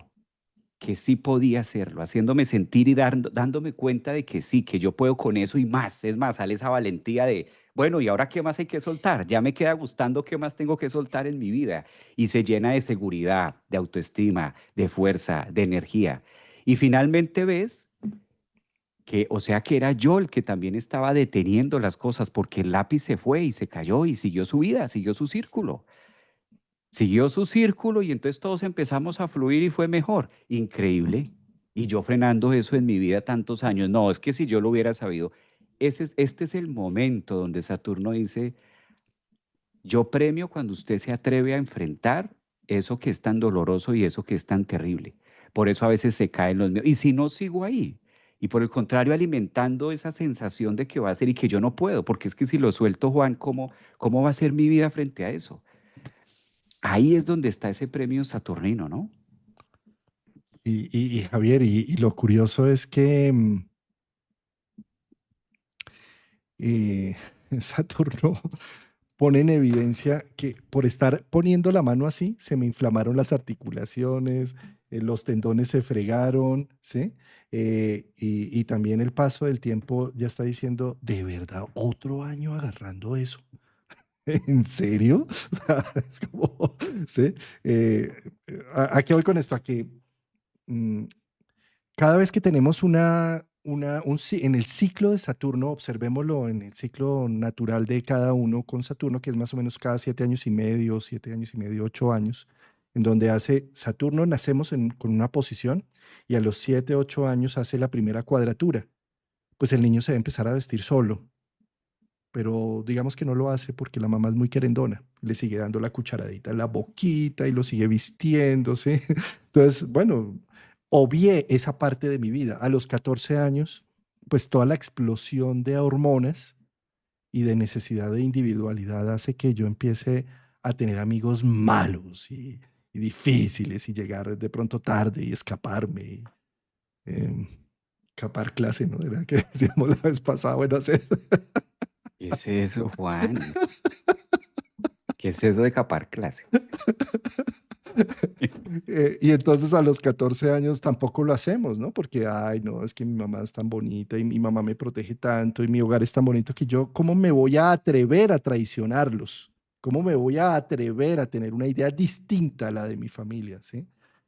que sí podía hacerlo, haciéndome sentir y dándome cuenta de que sí, que yo puedo con eso y más. Es más, sale esa valentía de, bueno, ¿y ahora qué más hay que soltar? Ya me queda gustando qué más tengo que soltar en mi vida. Y se llena de seguridad, de autoestima, de fuerza, de energía. Y finalmente ves que, o sea, que era yo el que también estaba deteniendo las cosas porque el lápiz se fue y se cayó y siguió su vida, siguió su círculo. Siguió su círculo y entonces todos empezamos a fluir y fue mejor. Increíble. Y yo frenando eso en mi vida tantos años. No, es que si yo lo hubiera sabido, este es el momento donde Saturno dice, yo premio cuando usted se atreve a enfrentar eso que es tan doloroso y eso que es tan terrible. Por eso a veces se caen los míos. Y si no, sigo ahí. Y por el contrario, alimentando esa sensación de que va a ser y que yo no puedo, porque es que si lo suelto, Juan, ¿cómo va a ser mi vida frente a eso? Ahí es donde está ese premio saturnino, ¿no? Y Javier, y lo curioso es que eh, Saturno pone en evidencia que por estar poniendo la mano así, se me inflamaron las articulaciones, los tendones se fregaron, ¿sí? Y también el paso del tiempo ya está diciendo, de verdad, otro año agarrando eso. ¿En serio? O sea, es como, ¿sí? Eh, ¿A qué voy con esto? A que mm, cada vez que tenemos en el ciclo de Saturno, observémoslo en el ciclo natural de cada uno con Saturno, que es más o menos cada 7 años y medio, 7 años y medio, 8 años, en donde hace Saturno, nacemos con una posición y a los 7, 8 años hace la primera cuadratura. Pues el niño se va a empezar a vestir solo, pero digamos que no lo hace porque la mamá es muy querendona, le sigue dando la cucharadita en la boquita y lo sigue vistiéndose. Entonces, bueno, obvié esa parte de mi vida. A los 14 años, pues toda la explosión de hormonas y de necesidad de individualidad hace que yo empiece a tener amigos malos y difíciles y llegar de pronto tarde y escaparme. em, Capar clase, ¿no? Era que decíamos la vez pasada, bueno, hacer. ¿Qué es eso, Juan? ¿Qué es eso de capar clase? Y entonces a los 14 años tampoco lo hacemos, ¿no? Porque, ay, no, es que mi mamá es tan bonita y mi mamá me protege tanto y mi hogar es tan bonito que yo, ¿cómo me voy a atrever a traicionarlos? ¿Cómo me voy a atrever a tener una idea distinta a la de mi familia, ¿sí?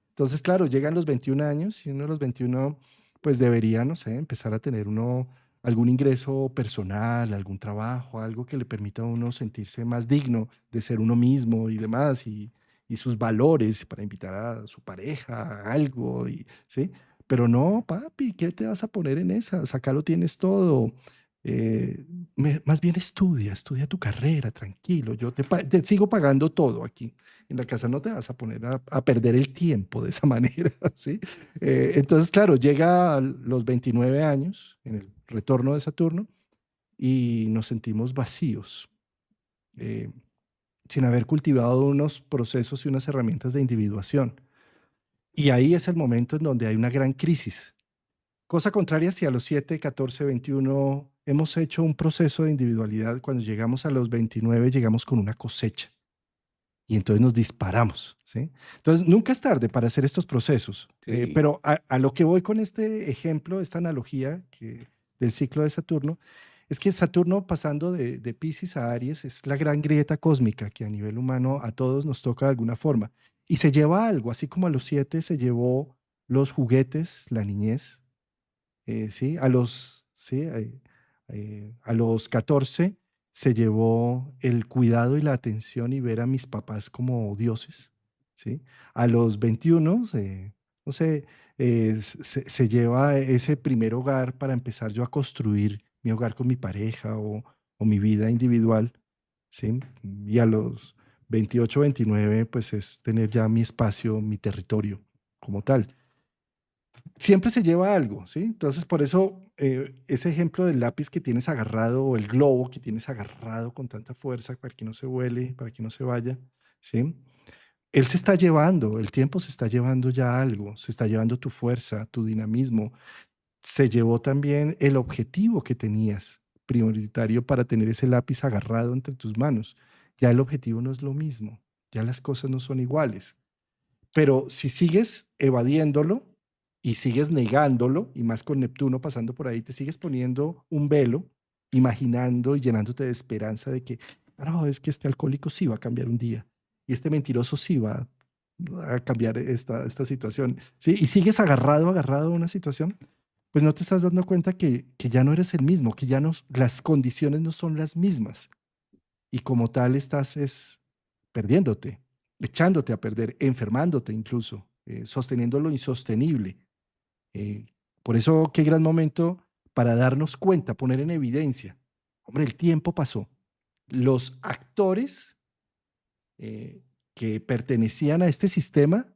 Entonces, claro, llegan los 21 años y uno de los 21, pues debería, no sé, empezar a tener uno algún ingreso personal, algún trabajo, algo que le permita a uno sentirse más digno de ser uno mismo y demás, y sus valores para invitar a su pareja a algo, y, ¿sí? Pero no, papi, ¿qué te vas a poner en esas? Acá lo tienes todo. Eh, Más bien estudia tu carrera, tranquilo. Yo te sigo pagando todo aquí. En la casa no te vas a poner a perder el tiempo de esa manera, ¿sí? Entonces, claro, llega a los 29 años, en el retorno de Saturno, y nos sentimos vacíos, eh, sin haber cultivado unos procesos y unas herramientas de individuación. Y ahí es el momento en donde hay una gran crisis. Cosa contraria, si a los 7, 14, 21 hemos hecho un proceso de individualidad, cuando llegamos a los 29 llegamos con una cosecha y entonces nos disparamos, ¿sí? Entonces, nunca es tarde para hacer estos procesos, Sí, pero a lo que voy con este ejemplo, esta analogía del ciclo de Saturno, es que Saturno pasando de Piscis a Aries es la gran grieta cósmica que a nivel humano a todos nos toca de alguna forma. Y se lleva algo, así como a los 7 se llevó los juguetes, la niñez, ¿sí? A los 14 se llevó el cuidado y la atención y ver a mis papás como dioses, ¿sí? A los 21, no sé, se lleva ese primer hogar para empezar yo a construir mi hogar con mi pareja o mi vida individual, ¿sí? Y a los 28, 29, pues es tener ya mi espacio, mi territorio como tal. Siempre se lleva algo, ¿sí? Entonces, por eso ese ejemplo del lápiz que tienes agarrado o el globo que tienes agarrado con tanta fuerza para que no se vuele, para que no se vaya, ¿sí? Él se está llevando, el tiempo se está llevando ya algo, se está llevando tu fuerza, tu dinamismo, se llevó también el objetivo que tenías prioritario para tener ese lápiz agarrado entre tus manos. Ya el objetivo no es lo mismo, ya las cosas no son iguales. Pero si sigues evadiéndolo y sigues negándolo, y más con Neptuno pasando por ahí, te sigues poniendo un velo, imaginando y llenándote de esperanza de que, no, es que este alcohólico sí va a cambiar un día, y este mentiroso sí va a cambiar esta situación, ¿sí? Y sigues agarrado a una situación, pues no te estás dando cuenta que ya no eres el mismo, que ya no, las condiciones no son las mismas y como tal estás es perdiéndote, echándote a perder, enfermándote incluso, sosteniendo lo insostenible. Eh, por eso, qué gran momento para darnos cuenta, poner en evidencia. Hombre, el tiempo pasó. Los actores eh, que pertenecían a este sistema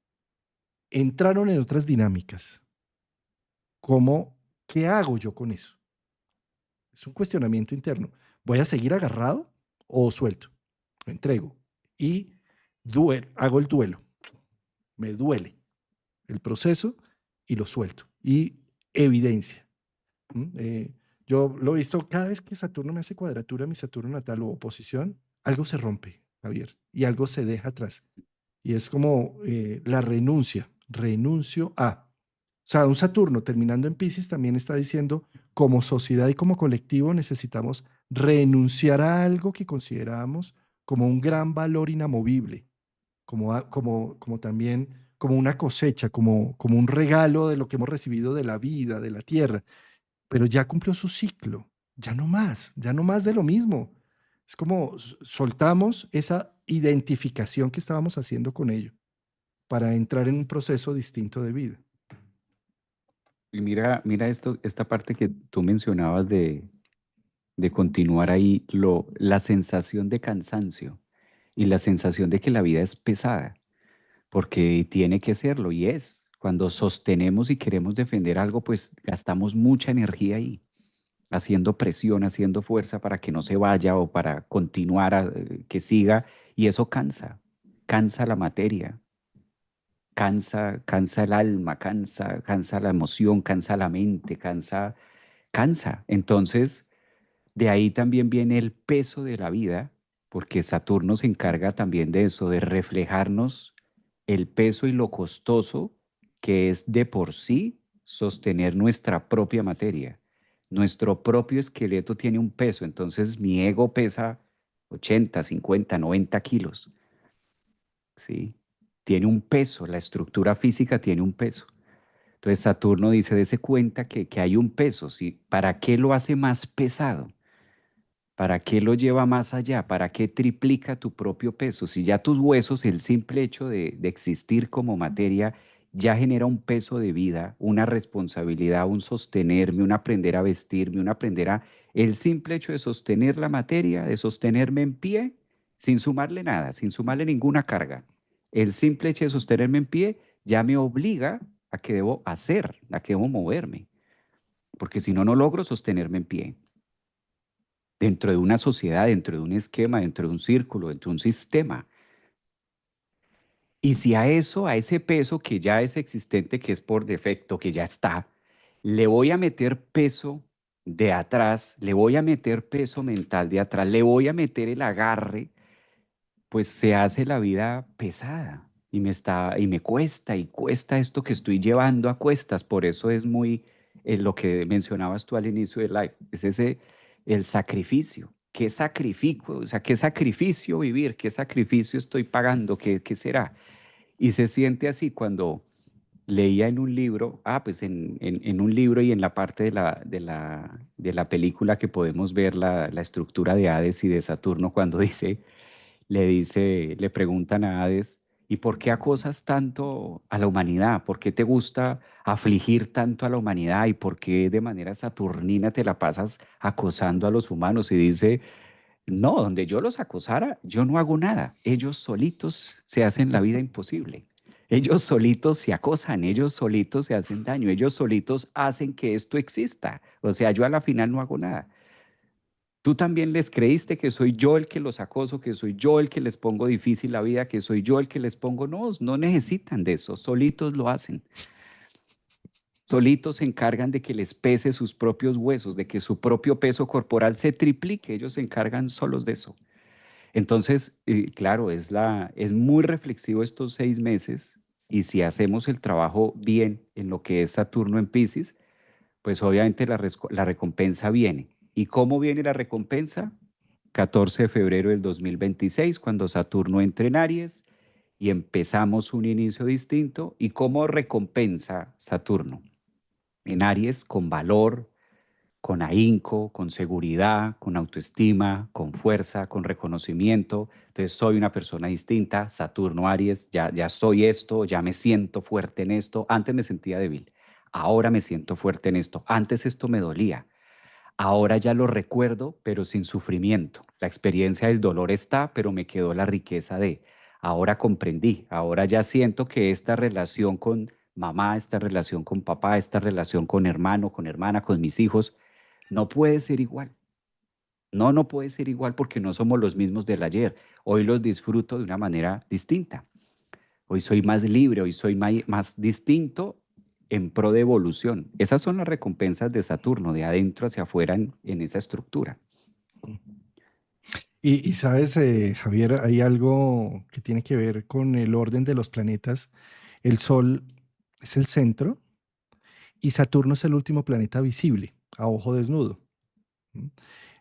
entraron en otras dinámicas. ¿Cómo, qué hago yo con eso? Es un cuestionamiento interno. ¿Voy a seguir agarrado o suelto? Lo entrego. Y hago el duelo. Me duele el proceso y lo suelto. Y evidencia. Yo lo he visto cada vez que Saturno me hace cuadratura, mi Saturno natal o oposición, algo se rompe, Javier, y algo se deja atrás. Y es como la renuncia, renuncio a. O sea, un Saturno terminando en Pisces también está diciendo, como sociedad y como colectivo necesitamos renunciar a algo que consideramos como un gran valor inamovible, como también como una cosecha, como un regalo de lo que hemos recibido de la vida, de la tierra, pero ya cumplió su ciclo, ya no más de lo mismo. Es como soltamos esa identificación que estábamos haciendo con ello para entrar en un proceso distinto de vida. y mira esto, esta parte que tú mencionabas de continuar ahí, la sensación de cansancio y la sensación de que la vida es pesada, porque tiene que serlo y es. Cuando sostenemos y queremos defender algo, pues gastamos mucha energía ahí, haciendo presión, haciendo fuerza para que no se vaya o para continuar, que siga, y eso cansa, cansa la materia. cansa el alma, cansa la emoción, cansa la mente, cansa. Entonces, de ahí también viene el peso de la vida, porque Saturno se encarga también de eso, de reflejarnos el peso y lo costoso que es de por sí sostener nuestra propia materia. Nuestro propio esqueleto tiene un peso, entonces mi ego pesa 80, 50, 90 kilos, ¿sí? Tiene un peso, la estructura física tiene un peso. Entonces Saturno dice, dése cuenta que hay un peso, ¿sí? ¿Para qué lo hace más pesado? ¿Para qué lo lleva más allá? ¿Para qué triplica tu propio peso? Si ya tus huesos, el simple hecho de existir como materia, ya genera un peso de vida, una responsabilidad, un sostenerme, un aprender a vestirme, un aprender a... El simple hecho de sostener la materia, de sostenerme en pie, sin sumarle nada, sin sumarle ninguna carga. El simple hecho de sostenerme en pie ya me obliga a que debo hacer, a que debo moverme, porque si no, no logro sostenerme en pie dentro de una sociedad, dentro de un esquema, dentro de un círculo, dentro de un sistema. Y si a eso, a ese peso que ya es existente, que es por defecto, que ya está, le voy a meter peso de atrás, le voy a meter peso mental de atrás, le voy a meter el agarre, pues se hace la vida pesada y me cuesta y cuesta esto que estoy llevando a cuestas. Por eso es muy lo que mencionabas tú al inicio del live, es ese el sacrificio. ¿Qué sacrificio? O sea, ¿qué sacrificio vivir? ¿Qué sacrificio estoy pagando? ¿Qué será? Y se siente así cuando leía en un libro, pues en un libro y en la parte de la película que podemos ver la estructura de Hades y de Saturno cuando le preguntan a Hades, ¿y por qué acosas tanto a la humanidad? ¿Por qué te gusta afligir tanto a la humanidad? ¿Y por qué de manera saturnina te la pasas acosando a los humanos? Y dice, no, donde yo los acosara, yo no hago nada. Ellos solitos se hacen la vida imposible. Ellos solitos se acosan, ellos solitos se hacen daño, ellos solitos hacen que esto exista. O sea, yo a la final no hago nada. Tú también les creíste que soy yo el que los acoso, que soy yo el que les pongo difícil la vida, que soy yo el que les pongo. No, no necesitan de eso, solitos lo hacen. Solitos se encargan de que les pese sus propios huesos, de que su propio peso corporal se triplique. Ellos se encargan solos de eso. Entonces, claro, es muy reflexivo estos 6 meses y si hacemos el trabajo bien en lo que es Saturno en Piscis, pues obviamente la recompensa viene. ¿Y cómo viene la recompensa? 14 de febrero del 2026, cuando Saturno entre en Aries y empezamos un inicio distinto. ¿Y cómo recompensa Saturno? En Aries, con valor, con ahínco, con seguridad, con autoestima, con fuerza, con reconocimiento. Entonces soy una persona distinta, Saturno Aries, ya soy esto, ya me siento fuerte en esto. Antes me sentía débil, ahora me siento fuerte en esto. Antes esto me dolía, ahora ya lo recuerdo, pero sin sufrimiento. La experiencia del dolor está, pero me quedó la riqueza de. Ahora comprendí, ahora ya siento que esta relación con mamá, esta relación con papá, esta relación con hermano, con hermana, con mis hijos, no puede ser igual. No, no puede ser igual porque no somos los mismos del ayer. Hoy los disfruto de una manera distinta. Hoy soy más libre, hoy soy más distinto en pro de evolución. Esas son las recompensas de Saturno, de adentro hacia afuera en esa estructura. Y sabes, Javier, hay algo que tiene que ver con el orden de los planetas. El Sol es el centro y Saturno es el último planeta visible a ojo desnudo. ¿Mm?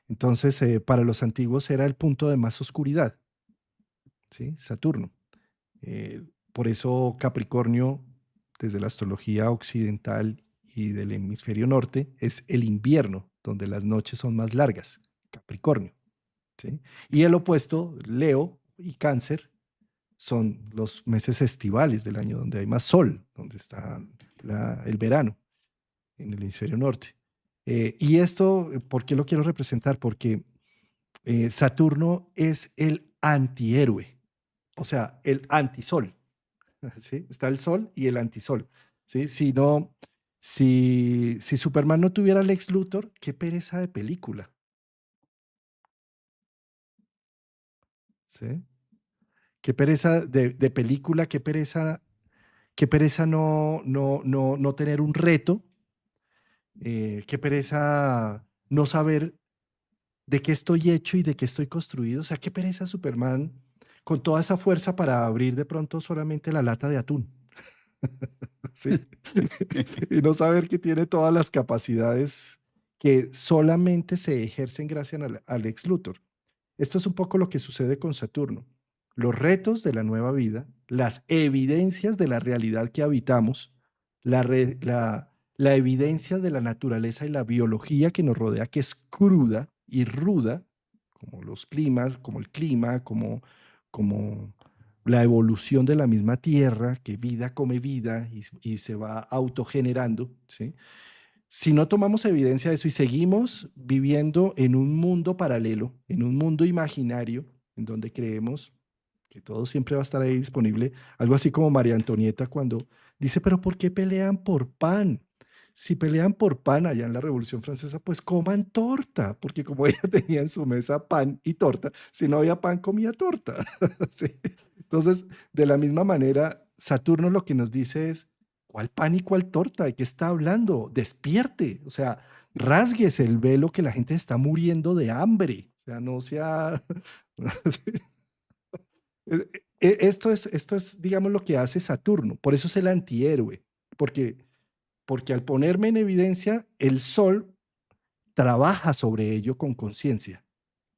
Entonces, para los antiguos era el punto de más oscuridad, ¿sí? Saturno. Eh, por eso Capricornio, desde la astrología occidental y del hemisferio norte, es el invierno, donde las noches son más largas, Capricornio. ¿Sí? Y el opuesto, Leo y Cáncer, son los meses estivales del año, donde hay más sol, donde está el verano en el hemisferio norte. Y esto, ¿por qué lo quiero representar? Porque Saturno es el antihéroe, o sea, el antisol. ¿Sí? Está el sol y el antisol. ¿Sí? Si no, si Superman no tuviera Lex Luthor, qué pereza de película. ¿Sí? Qué pereza de película, qué pereza qué pereza no tener un reto, qué pereza no saber de qué estoy hecho y de qué estoy construido. O sea, qué pereza Superman con toda esa fuerza para abrir de pronto solamente la lata de atún. ¿Sí? Y no saber que tiene todas las capacidades que solamente se ejercen gracias al ex Luthor. Esto es un poco lo que sucede con Saturno. Los retos de la nueva vida, las evidencias de la realidad que habitamos, la evidencia de la naturaleza y la biología que nos rodea, que es cruda y ruda, como los climas, como el clima, como la evolución de la misma Tierra, que vida come vida y se va autogenerando, ¿sí? Si no tomamos evidencia de eso y seguimos viviendo en un mundo paralelo, en un mundo imaginario, en donde creemos que todo siempre va a estar ahí disponible, algo así como María Antonieta cuando dice, pero ¿por qué pelean por pan? Si pelean por pan allá en la Revolución Francesa, pues coman torta, porque como ella tenía en su mesa pan y torta, si no había pan, comía torta. ¿Sí? Entonces, de la misma manera, Saturno lo que nos dice es, ¿cuál pan y cuál torta? ¿De qué está hablando? Despierte, o sea, rasgues el velo que la gente está muriendo de hambre. O sea, no sea... Sí. Esto es, digamos, lo que hace Saturno. Por eso es el antihéroe, porque al ponerme en evidencia, el Sol trabaja sobre ello con conciencia,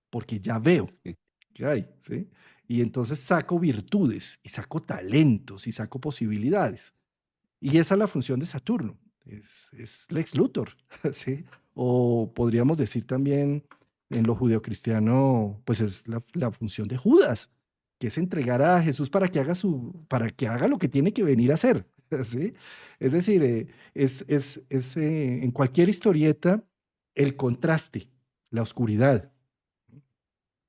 porque ya veo Sí. que hay, ¿sí? Y entonces saco virtudes, y saco talentos, y saco posibilidades. Y esa es la función de Saturno, es Lex Luthor, ¿sí? O podríamos decir también en lo judeocristiano, pues es la función de Judas, que es entregar a Jesús para que haga lo que tiene que venir a hacer, ¿sí? Es decir, en cualquier historieta el contraste, la oscuridad.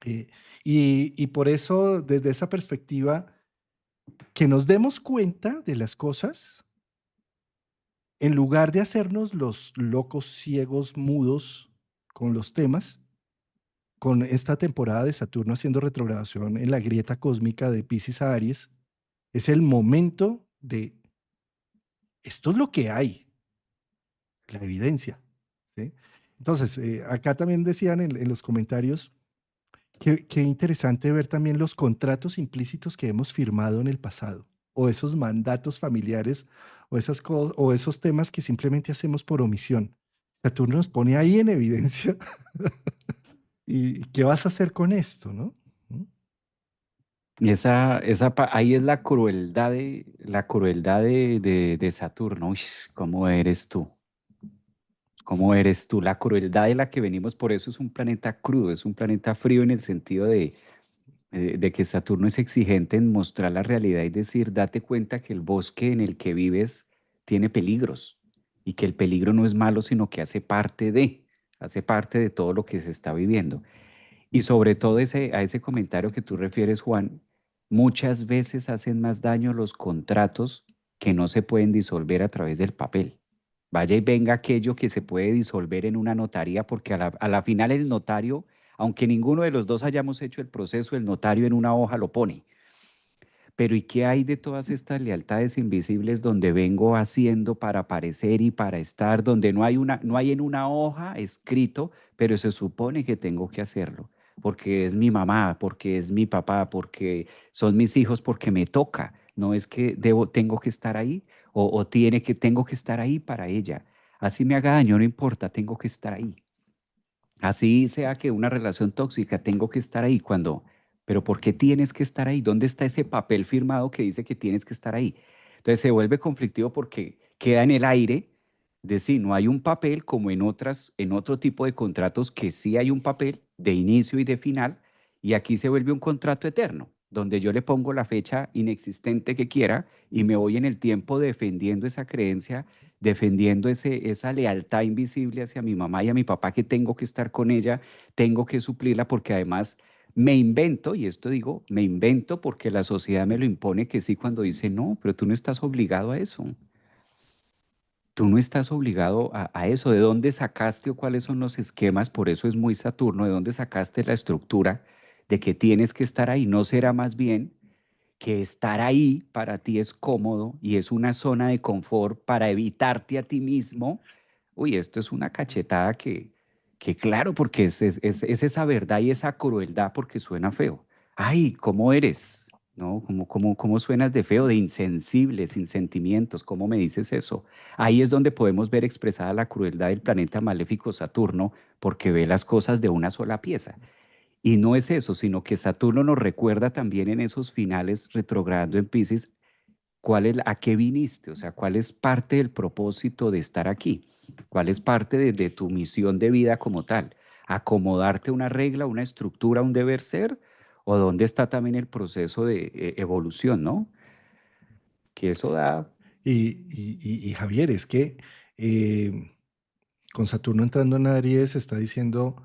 eh, y por eso, desde esa perspectiva, que nos demos cuenta de las cosas en lugar de hacernos los locos, ciegos, mudos con los temas, con esta temporada de Saturno haciendo retrogradación en la grieta cósmica de Piscis a Aries, es el momento de esto es lo que hay, la evidencia. ¿Sí? Entonces, acá también decían en los comentarios que interesante ver también los contratos implícitos que hemos firmado en el pasado, o esos mandatos familiares, o esos temas que simplemente hacemos por omisión. Saturno nos pone ahí en evidencia. ¿Y qué vas a hacer con esto, no? ¿Mm? Ahí es la crueldad de Saturno. Uy, ¿cómo eres tú? ¿Cómo eres tú? La crueldad de la que venimos, por eso es un planeta crudo, es un planeta frío en el sentido de que Saturno es exigente en mostrar la realidad y decir, date cuenta que el bosque en el que vives tiene peligros y que el peligro no es malo, sino que hace parte de todo lo que se está viviendo. Y sobre todo a ese comentario que tú refieres, Juan, muchas veces hacen más daño los contratos que no se pueden disolver a través del papel. Vaya y venga aquello que se puede disolver en una notaría, porque a la final el notario, aunque ninguno de los dos hayamos hecho el proceso, el notario en una hoja lo pone. Pero ¿y qué hay de todas estas lealtades invisibles donde vengo haciendo para aparecer y para estar, donde no hay en una hoja escrito, pero se supone que tengo que hacerlo? Porque es mi mamá, porque es mi papá, porque son mis hijos, porque me toca. No es que tengo que estar ahí tengo que estar ahí para ella. Así me haga daño, no importa, tengo que estar ahí. Así sea que una relación tóxica, tengo que estar ahí pero ¿por qué tienes que estar ahí? ¿Dónde está ese papel firmado que dice que tienes que estar ahí? Entonces se vuelve conflictivo porque queda en el aire de si no hay un papel como en otro tipo de contratos que sí hay un papel de inicio y de final, y aquí se vuelve un contrato eterno, donde yo le pongo la fecha inexistente que quiera y me voy en el tiempo defendiendo esa creencia, defendiendo esa lealtad invisible hacia mi mamá y a mi papá, que tengo que estar con ella, tengo que suplirla, porque además me invento, y esto digo, me invento porque la sociedad me lo impone, que sí, cuando dice, no, pero tú no estás obligado a eso. Tú no estás obligado a eso. ¿De dónde sacaste o cuáles son los esquemas? Por eso es muy Saturno. ¿De dónde sacaste la estructura de que tienes que estar ahí? ¿No será más bien que estar ahí para ti es cómodo y es una zona de confort para evitarte a ti mismo, uy, esto es una cachetada que claro, porque es esa verdad y esa crueldad porque suena feo. Ay, ¿cómo eres? ¿No? ¿Cómo suenas de feo, de insensible, sin sentimientos? ¿Cómo me dices eso? Ahí es donde podemos ver expresada la crueldad del planeta maléfico Saturno, porque ve las cosas de una sola pieza. Y no es eso, sino que Saturno nos recuerda también en esos finales retrogradando en Pisces a qué viniste, o sea, cuál es parte del propósito de estar aquí, cuál es parte de tu misión de vida como tal, acomodarte a una regla, una estructura, un deber ser, o dónde está también el proceso de evolución, ¿no? Que eso da, Y Javier, es que con Saturno entrando en Aries está diciendo,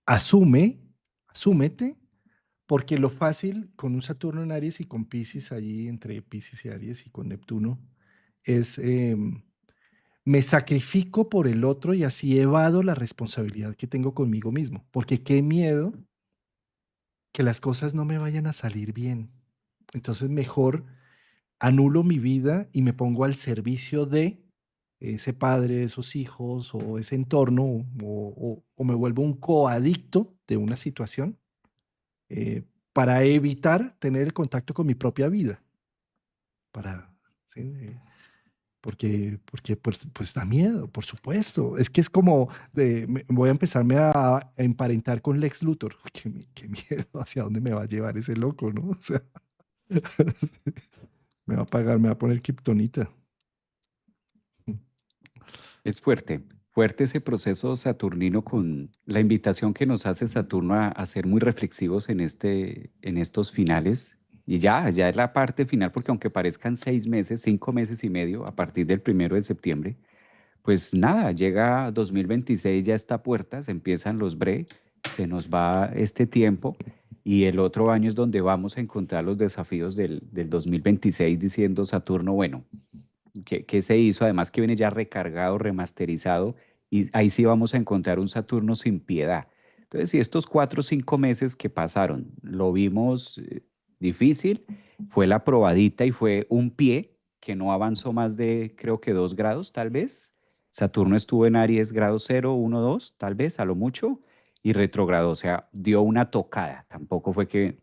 asume, asúmete, porque lo fácil con un Saturno en Aries y con Pisces allí, entre Pisces y Aries y con Neptuno, es me sacrifico por el otro y así evado la responsabilidad que tengo conmigo mismo, porque qué miedo que las cosas no me vayan a salir bien. Entonces mejor anulo mi vida y me pongo al servicio de ese padre, esos hijos o ese entorno, o me vuelvo un coadicto de una situación eh, para evitar tener el contacto con mi propia vida, para, ¿sí? Porque pues da miedo, por supuesto. Es que es como, voy a empezarme a emparentar con Lex Luthor. Qué miedo, hacia dónde me va a llevar ese loco, ¿no? O sea, me va a pagar, me va a poner kriptonita. es fuerte, fuerte ese proceso saturnino con la invitación que nos hace Saturno a ser muy reflexivos en estos finales. Y ya es la parte final, porque aunque parezcan 6 meses, 5 meses y medio, a partir del 1 de septiembre, pues nada, llega 2026, ya está a puertas, empiezan los se nos va este tiempo y el otro año es donde vamos a encontrar los desafíos del 2026 diciendo Saturno, bueno, ¿qué se hizo? Además que viene ya recargado, remasterizado y ahí sí vamos a encontrar un Saturno sin piedad. Entonces, si estos 4 o 5 meses que pasaron lo vimos difícil, fue la probadita y fue un pie que no avanzó más de, creo que 2 grados, tal vez. Saturno estuvo en Aries grado 0, 1, 2, tal vez, a lo mucho, y retrogradó, o sea, dio una tocada. Tampoco fue que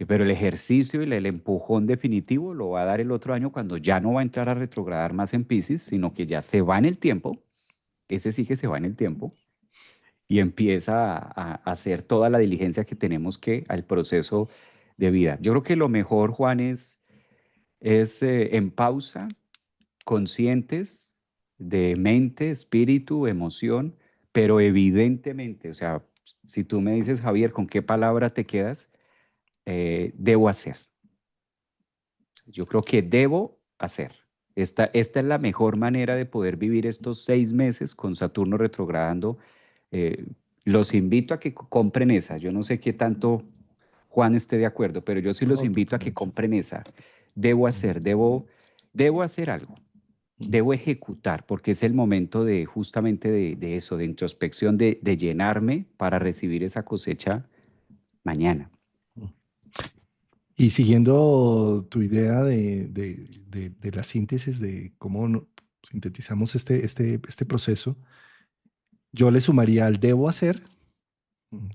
pero el ejercicio y el empujón definitivo lo va a dar el otro año cuando ya no va a entrar a retrogradar más en Pisces, sino que ya se va en el tiempo, ese sí que se va en el tiempo, y empieza a hacer toda la diligencia que tenemos que al proceso de vida. Yo creo que lo mejor, Juan, es en pausa, conscientes de mente, espíritu, emoción, pero evidentemente, o sea, si tú me dices, Javier, ¿con qué palabra te quedas? Debo hacer. Yo creo que debo hacer. Esta es la mejor manera de poder vivir estos 6 meses con Saturno retrogradando. Eh, los invito a que compren esa. Yo no sé qué tanto Juan esté de acuerdo, pero yo sí los No, invito a que totalmente. compren esa. Debo hacer, debo hacer algo, debo ejecutar, porque es el momento de justamente de eso, de introspección, de llenarme para recibir esa cosecha mañana. Y siguiendo tu idea de la síntesis de cómo sintetizamos este proceso, yo le sumaría al debo hacer mm,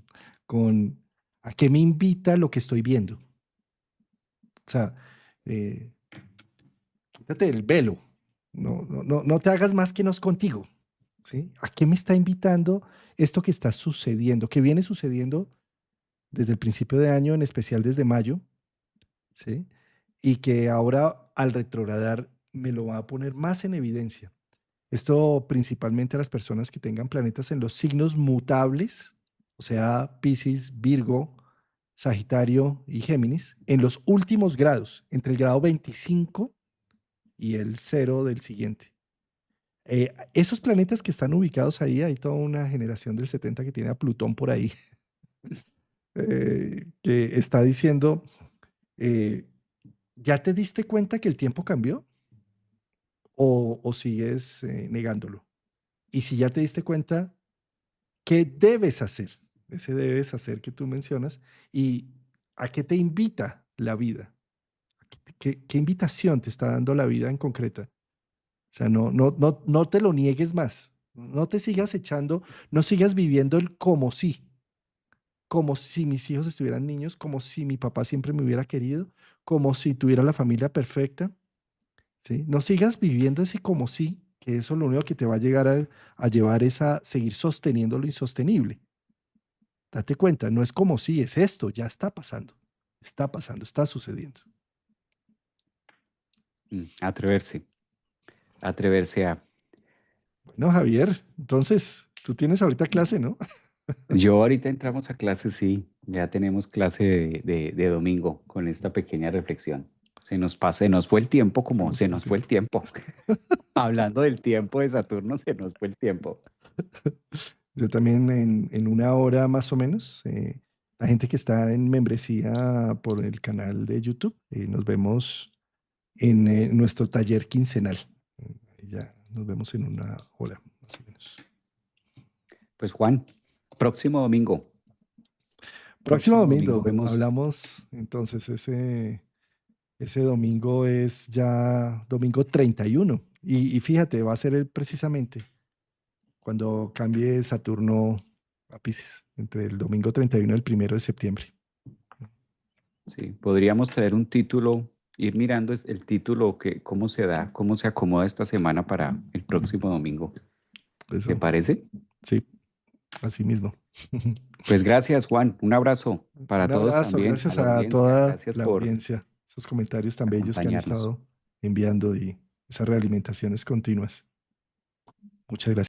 con a qué me invita lo que estoy viendo. O sea, eh, quítate el velo, no te hagas más que no es contigo. ¿Sí? ¿A qué me está invitando esto que está sucediendo, que viene sucediendo desde el principio de año, en especial desde mayo? ¿Sí? Y que ahora al retrogradar me lo va a poner más en evidencia. Esto principalmente a las personas que tengan planetas en los signos mutables, o sea, Piscis, Virgo, Sagitario y Géminis, en los últimos grados, entre el grado 25 y el 0 del siguiente. Esos planetas que están ubicados ahí, hay toda una generación del 70 que tiene a Plutón por ahí, que está diciendo, eh, ¿ya te diste cuenta que el tiempo cambió? O sigues negándolo? Y si ya te diste cuenta, ¿qué debes hacer? Ese debes hacer que tú mencionas. Y ¿A qué te invita la vida? ¿Qué invitación te está dando la vida en concreta? O sea, no te lo niegues más. No te sigas echando, no sigas viviendo el como si mis hijos estuvieran niños, como si mi papá siempre me hubiera querido, como si tuviera la familia perfecta, ¿sí? No sigas viviendo ese como si, que eso lo único que te va a llegar a llevar es a seguir sosteniendo lo insostenible. Date cuenta, no es como si, es esto, ya está pasando, está sucediendo. Atreverse, atreverse a... Bueno, Javier, entonces, tú tienes ahorita clase, ¿no? Yo ahorita entramos a clase, sí, ya tenemos clase de domingo con esta pequeña reflexión. Se nos fue el tiempo Se como nos se fue el nos fue el tiempo. tiempo. Hablando del tiempo de Saturno, se nos fue el tiempo. Yo también en una hora más o menos, la gente que está en membresía por el canal de YouTube, nos vemos en nuestro taller quincenal. Ya nos vemos en una hora más o menos. Pues Juan, próximo domingo, Próximo próximo domingo domingo vemos. hablamos, entonces ese domingo es ya domingo 31 y fíjate, va a ser precisamente cuando cambie Saturno a Piscis, entre el domingo 31 y el 1 de septiembre. Sí, podríamos traer un título, ir mirando el título, que, cómo se da, cómo se acomoda esta semana para el próximo domingo. ¿Te Eso, parece? sí, así mismo. Pues gracias, Juan. Un abrazo para Un todos abrazo, también, a gracias la a audiencia. toda Gracias la por audiencia, esos comentarios tan bellos que han acompañarnos. estado enviando y esas realimentaciones continuas. Muchas gracias.